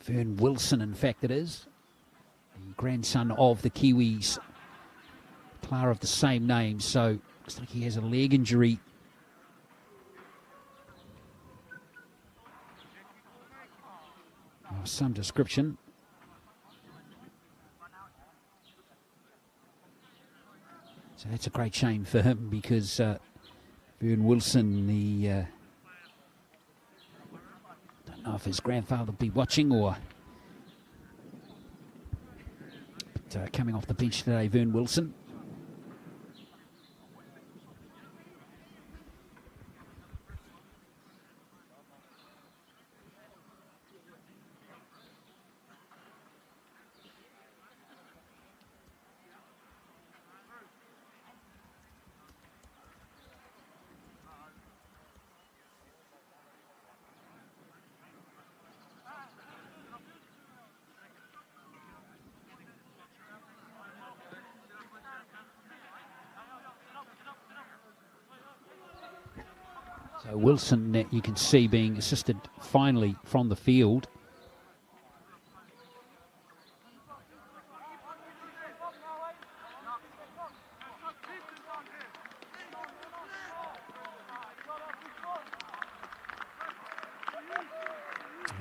Vern Wilson, in fact, it is. The grandson of the Kiwis, player of the same name. So, looks like he has a leg injury. Of some description. So that's a great shame for him, because Vern Wilson, the... don't know if his grandfather will be watching, or... But coming off the bench today, Vern Wilson. So Wilson, you can see, being assisted finally from the field.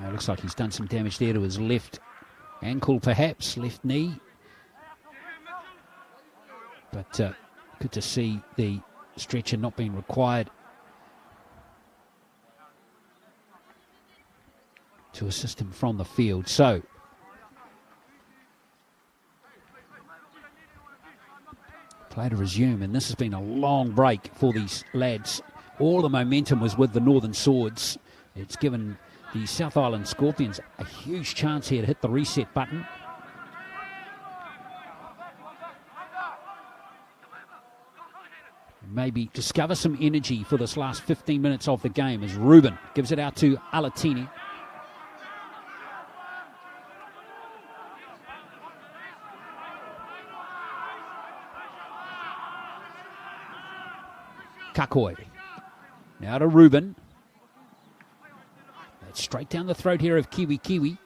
It looks like he's done some damage there to his left ankle, perhaps, left knee. But good to see the stretcher not being required to assist him from the field. So play to resume, and this has been a long break for these lads. All the momentum was with the Northern Swords. It's given the South Island Scorpions a huge chance here to hit the reset button. Maybe discover some energy for this last 15 minutes of the game as Ruben gives it out to Alatini. Kakoi. Now to Ruben. That's straight down the throat here of Kiwi.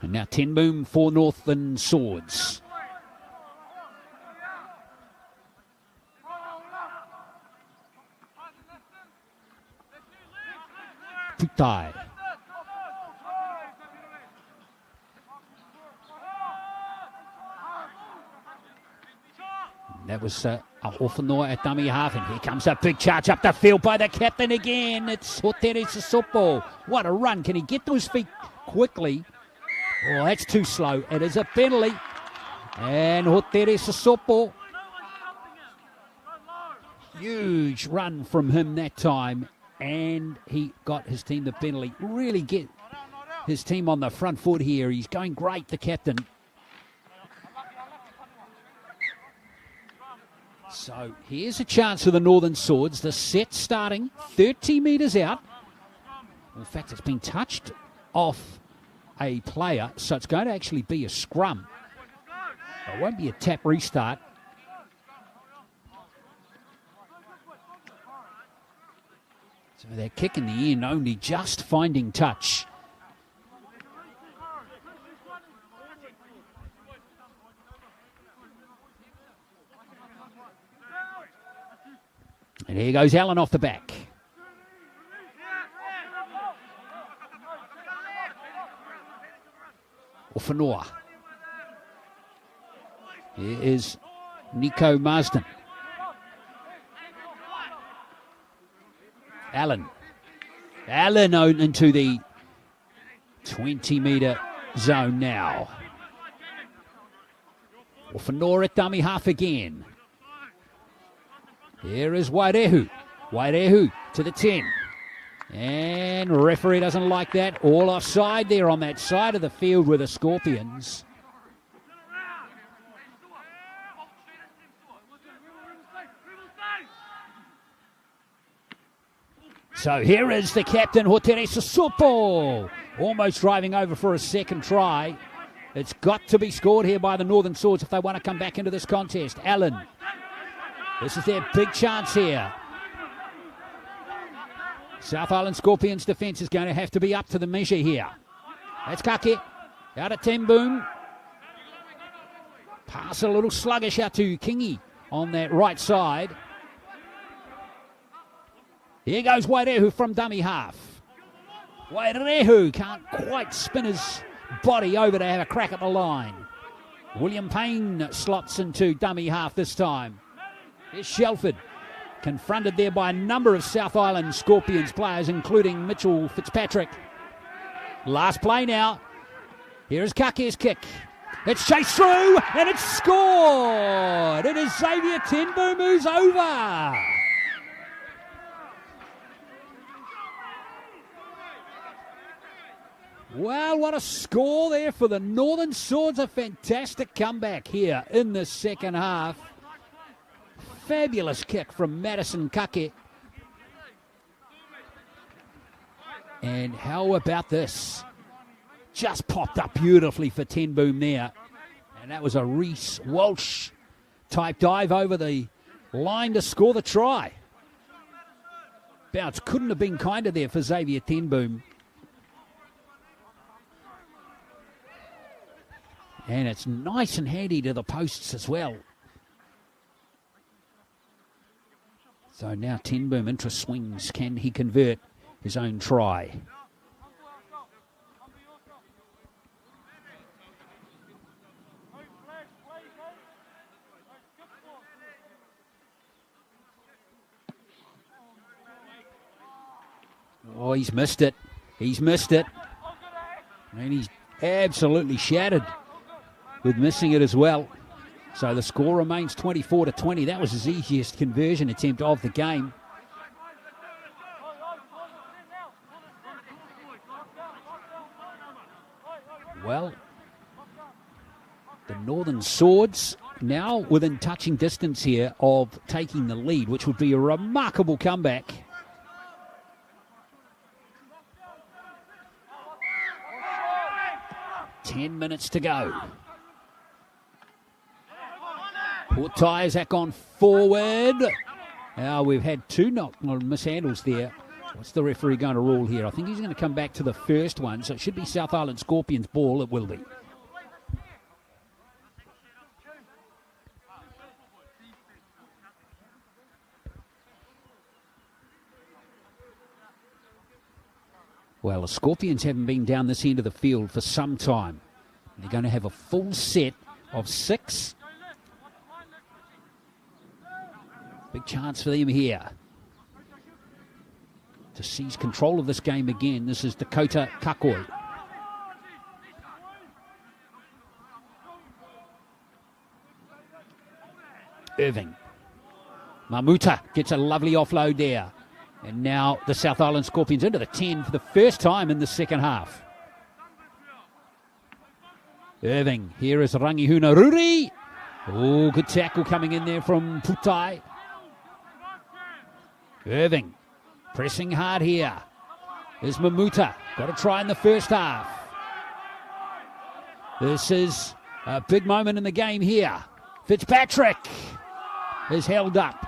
And now 10 boom for Northern Swords. Putai. That was Ofanoa at dummy half, and here comes a big charge up the field by the captain again. It's Hotere Sissoko. What a run. Can he get to his feet quickly? Oh, that's too slow. It is a penalty. And Hotere Sissoko. Huge run from him that time, and he got his team the penalty. Really get his team on the front foot here. He's going great, the captain. So here's a chance for the Northern Swords. The set starting 30 metres out. In fact, it's been touched off a player, so it's going to actually be a scrum. It won't be a tap restart. So they're kicking the in, only just finding touch. And here goes Allen off the back. Ofanoa. Here is Nico Marsden. Allen out into the 20-metre zone now. Ofanoa at dummy half again. Here is Wairehu. Wairehu to the 10. And referee doesn't like that. All offside there on that side of the field with the Scorpions. So here is the captain, Hotere Sissoko, almost driving over for a second try. It's got to be scored here by the Northern Swords if they want to come back into this contest. Allen. This is their big chance here. South Island Scorpions defence is going to have to be up to the measure here. That's Kake. Out of 10 boom. Pass a little sluggish out to Kingi on that right side. Here goes Wairehu from dummy half. Wairehu can't quite spin his body over to have a crack at the line. William Payne slots into dummy half this time. Here's Shelford, confronted there by a number of South Island Scorpions players, including Mitchell Fitzpatrick. Last play now. Here is Kake's kick. It's chased through, and it's scored! It is Xavier Tenboom who's over! Well, what a score there for the Northern Swords. A fantastic comeback here in the second half. Fabulous kick from Madison Kake. And how about this? Just popped up beautifully for Tenboom there. And And that was a Reece Walsh type dive over the line to score the try. Bounce couldn't have been kinder there for Xavier Tenboom. And it's nice and handy to the posts as well. So now Tenboom into swings. Can he convert his own try? Oh, he's missed it. He's missed it. And he's absolutely shattered with missing it as well. So the score remains 24-20. That was his easiest conversion attempt of the game. Well, the Northern Swords now within touching distance here of taking the lead, which would be a remarkable comeback. Ten minutes to go. Portai has that gone forward. Now we've had two mishandles there. What's the referee going to rule here? I think he's going to come back to the first one, so it should be South Island Scorpions' ball. It will be. Well, the Scorpions haven't been down this end of the field for some time. They're going to have a full set of 6. Big chance for them here to seize control of this game again. This is Dakota Kakoi. Irving. Mamuta gets a lovely offload there. And now the South Island Scorpions into the 10 for the first time in the second half. Irving, here is Rangihuna Ruri. Oh, good tackle coming in there from Putai. Irving, pressing hard here. There's Mamuta, got a try in the first half. This is a big moment in the game here. Fitzpatrick is held up.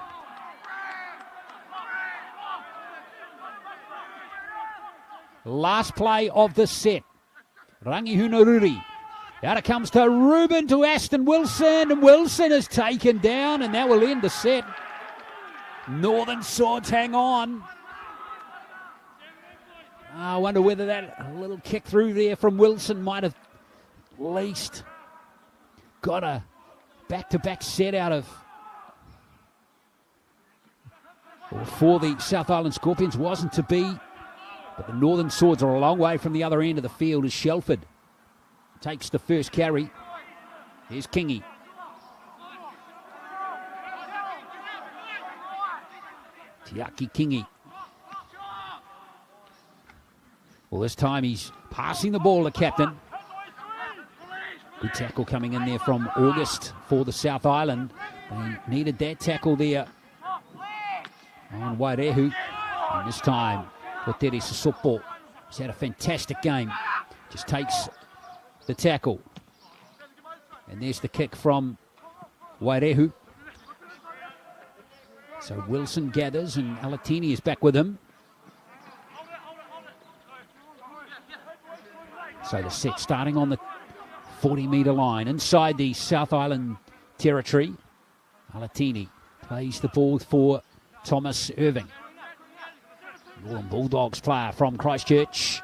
Last play of the set. Rangihuna Ruri. Out it comes to Ruben, to Aston Wilson, and Wilson is taken down, and that will end the set. Northern Swords hang on. I wonder whether that little kick through there from Wilson might have at least got a back-to-back set out of, or for the South Island Scorpions. Wasn't to be. But the Northern Swords are a long way from the other end of the field as Shelford takes the first carry. Here's Kingy. Tiaki Kingy. Well, this time he's passing the ball to captain. Good tackle coming in there from August for the South Island. They needed that tackle there on Wairehu. And this time, Kotere Sissoko. He's had a fantastic game. Just takes the tackle. And there's the kick from Wairehu. So Wilson gathers and Alatini is back with him. So the set starting on the 40-metre line inside the South Island territory. Alatini plays the ball for Thomas Irving. Northern Bulldogs player from Christchurch.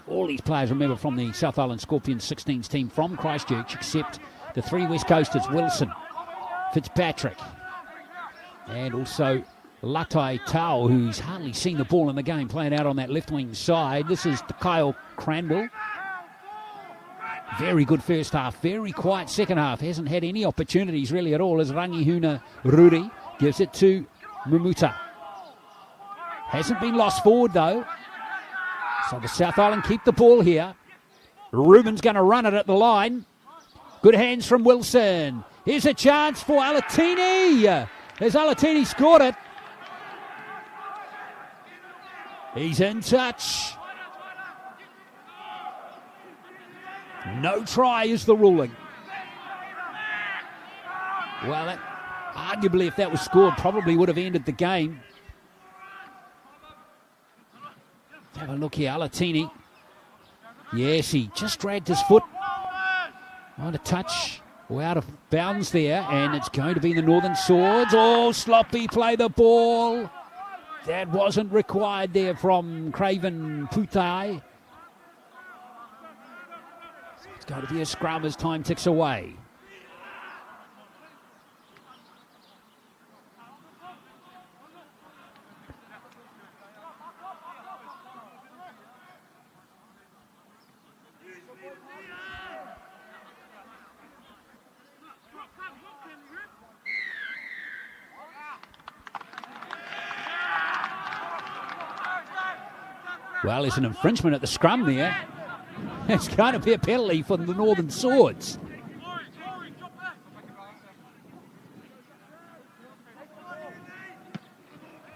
All these players, remember, from the South Island Scorpions 16s team from Christchurch, except the 3 West Coasters, Wilson, Fitzpatrick, and also Latai Tau, who's hardly seen the ball in the game, playing out on that left wing side. This is Kyle Crandall. Very good first half, very quiet second half. Hasn't had any opportunities really at all as Rangihuna Ruri gives it to Mamuta. Hasn't been lost forward though. So the South Island keep the ball here. Ruben's going to run it at the line. Good hands from Wilson. Here's a chance for Alatini. Has Alatini scored it? He's in touch. No try is the ruling. Well, arguably, if that was scored, probably would have ended the game. Let's have a look here. Alatini. Yes, he just dragged his foot on a touch. We're out of bounds there, and it's going to be the Northern Swords. Oh, sloppy play the ball. That wasn't required there from Craven Putai. It's going to be a scrum as time ticks away. Well, there's an infringement at the scrum there. It's going to be a penalty for the Northern Swords.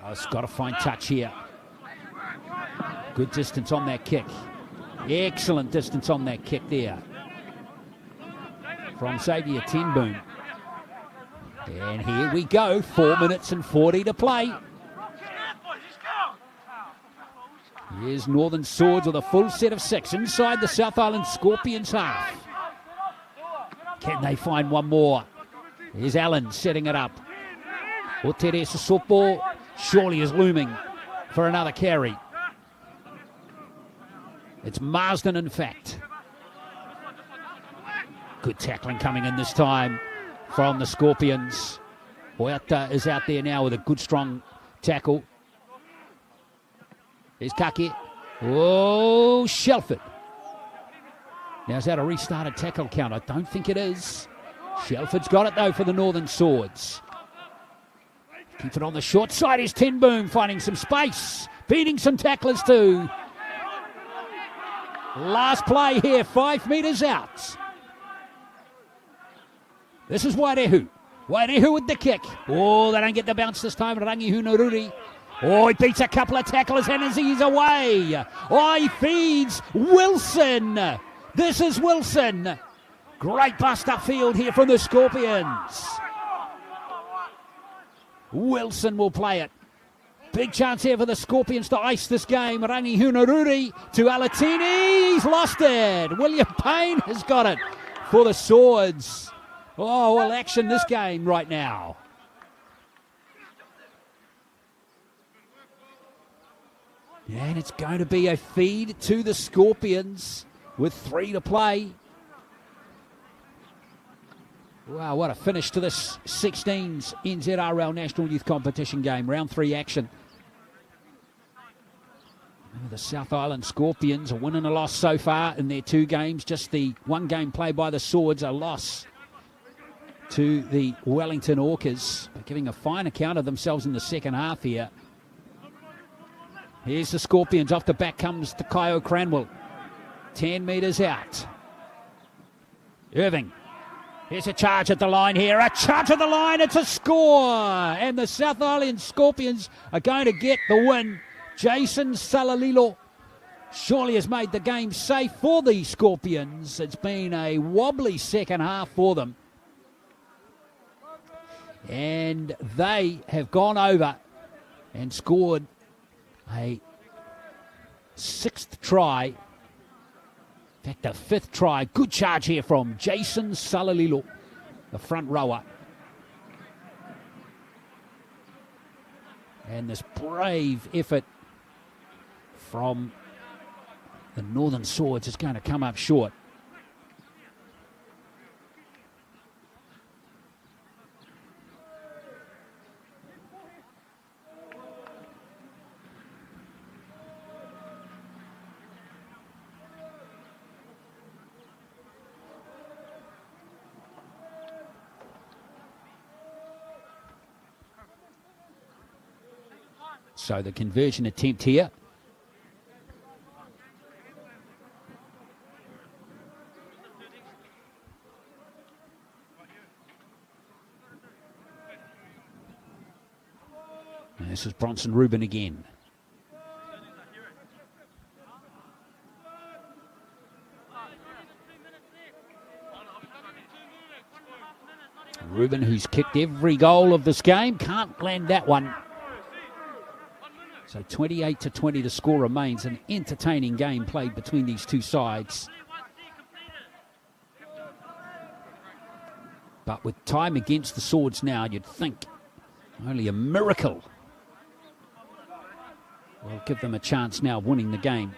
Oh, it's got a fine touch here. Good distance on that kick. Excellent distance on that kick there from Xavier Tenboom. And here we go, 4 minutes and 40 to play. Here's Northern Swords with a full set of 6 inside the South Island Scorpions half. Can they find one more? Here's Allen setting it up. Otere Sosopo surely is looming for another carry. It's Marsden, in fact. Good tackling coming in this time from the Scorpions. Hoyata is out there now with a good, strong tackle. There's Kake. Oh, Shelford. Now, is that a restarted tackle count? I don't think it is. Shelford's got it, though, for the Northern Swords. Keeps it on the short side. Is Tenboom finding some space. Beating some tacklers, too. Last play here, 5 metres out. This is Wairehu. Wairehu with the kick. Oh, they don't get the bounce this time. Rangi Hunaruri. Oh, he beats a couple of tacklers and he's away. Oh, he feeds Wilson. This is Wilson. Great bust upfield here from the Scorpions. Wilson will play it. Big chance here for the Scorpions to ice this game. Rangi Hunaruri to Alatini. He's lost it. William Payne has got it for the Swords. Oh, well, action this game right now. And it's going to be a feed to the Scorpions with 3 to play. Wow, what a finish to this 16s NZRL National Youth Competition game. Round 3 action. The South Island Scorpions, a win and a loss so far in their 2 games. Just the 1 game played by the Swords, a loss to the Wellington Orcas. They're giving a fine account of themselves in the second half here. Here's the Scorpions. Off the back comes Takayo Cranwell. 10 metres out. Irving. Here's a charge at the line here. A charge at the line. It's a score. And the South Island Scorpions are going to get the win. Jason Salalilo surely has made the game safe for the Scorpions. It's been a wobbly second half for them. And they have gone over and scored a 6th try. In fact, a 5th try. Good charge here from Jason Salalilo, the front rower. And this brave effort from the Northern Swords is going to come up short. So the conversion attempt here. And this is Bronson Rubin again. Ruben, who's kicked every goal of this game, can't land that one. So 28-20 the score remains. An entertaining game played between these two sides. But with time against the Swords now, you'd think only a miracle will give them a chance now of winning the game.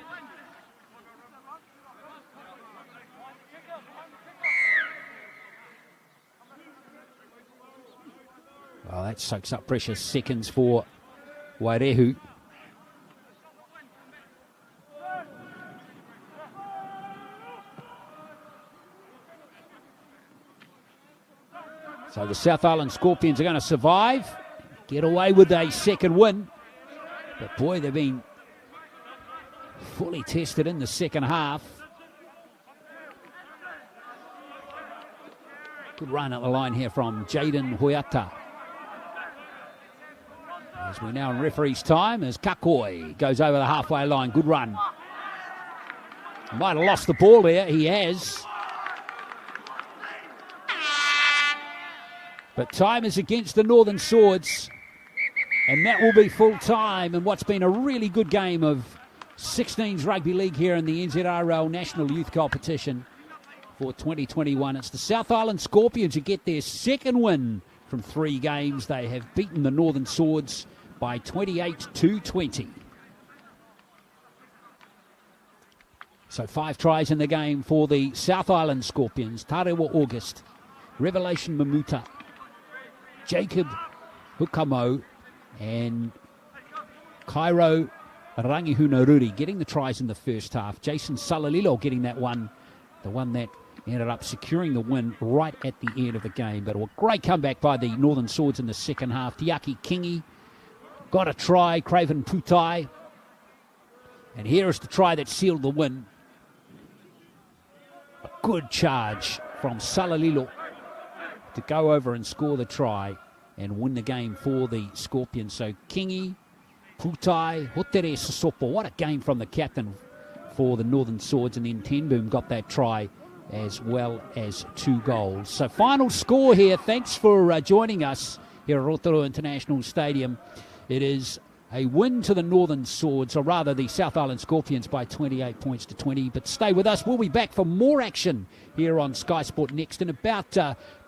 Well, that soaks up precious seconds for Wairehu. So the South Island Scorpions are going to survive, get away with a second win. But boy, they've been fully tested in the second half. Good run at the line here from Jaden Hoiata. As we're now in referee's time, as Kakoi goes over the halfway line. Good run. Might have lost the ball there. He has. But time is against the Northern Swords. And that will be full time in what's been a really good game of 16s Rugby League here in the NZRL National Youth Competition for 2021. It's the South Island Scorpions who get their second win from 3 games. They have beaten the Northern Swords by 28-20. So 5 tries in the game for the South Island Scorpions. Tarewa August, Revelation Mamuta, Jacob Hukamo, and Cairo Rangihunaruri getting the tries in the first half. Jason Salalilo getting that one, the one that ended up securing the win right at the end of the game. But a great comeback by the Northern Swords in the second half. Tiaki Kingi got a try, Craven Putai. And here is the try that sealed the win. A good charge from Salalilo to go over and score the try and win the game for the Scorpions. So Kingi, Putai, Hotere Sasopo. What a game from the captain for the Northern Swords. And then Tenboom got that try as well as 2 goals. So final score here. Thanks for joining us here at Rotorua International Stadium. It is a win to the Northern Swords, or rather the South Island Scorpions, by 28 points to 20. But stay with us. We'll be back for more action here on Sky Sport Next in about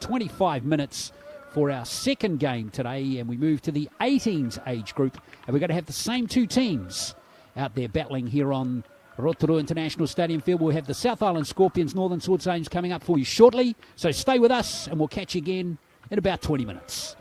25 minutes for our second game today. And we move to the 18s age group. And we're going to have the same 2 teams out there battling here on Rotorua International Stadium field. We'll have the South Island Scorpions, Northern Swords games coming up for you shortly. So stay with us and we'll catch you again in about 20 minutes.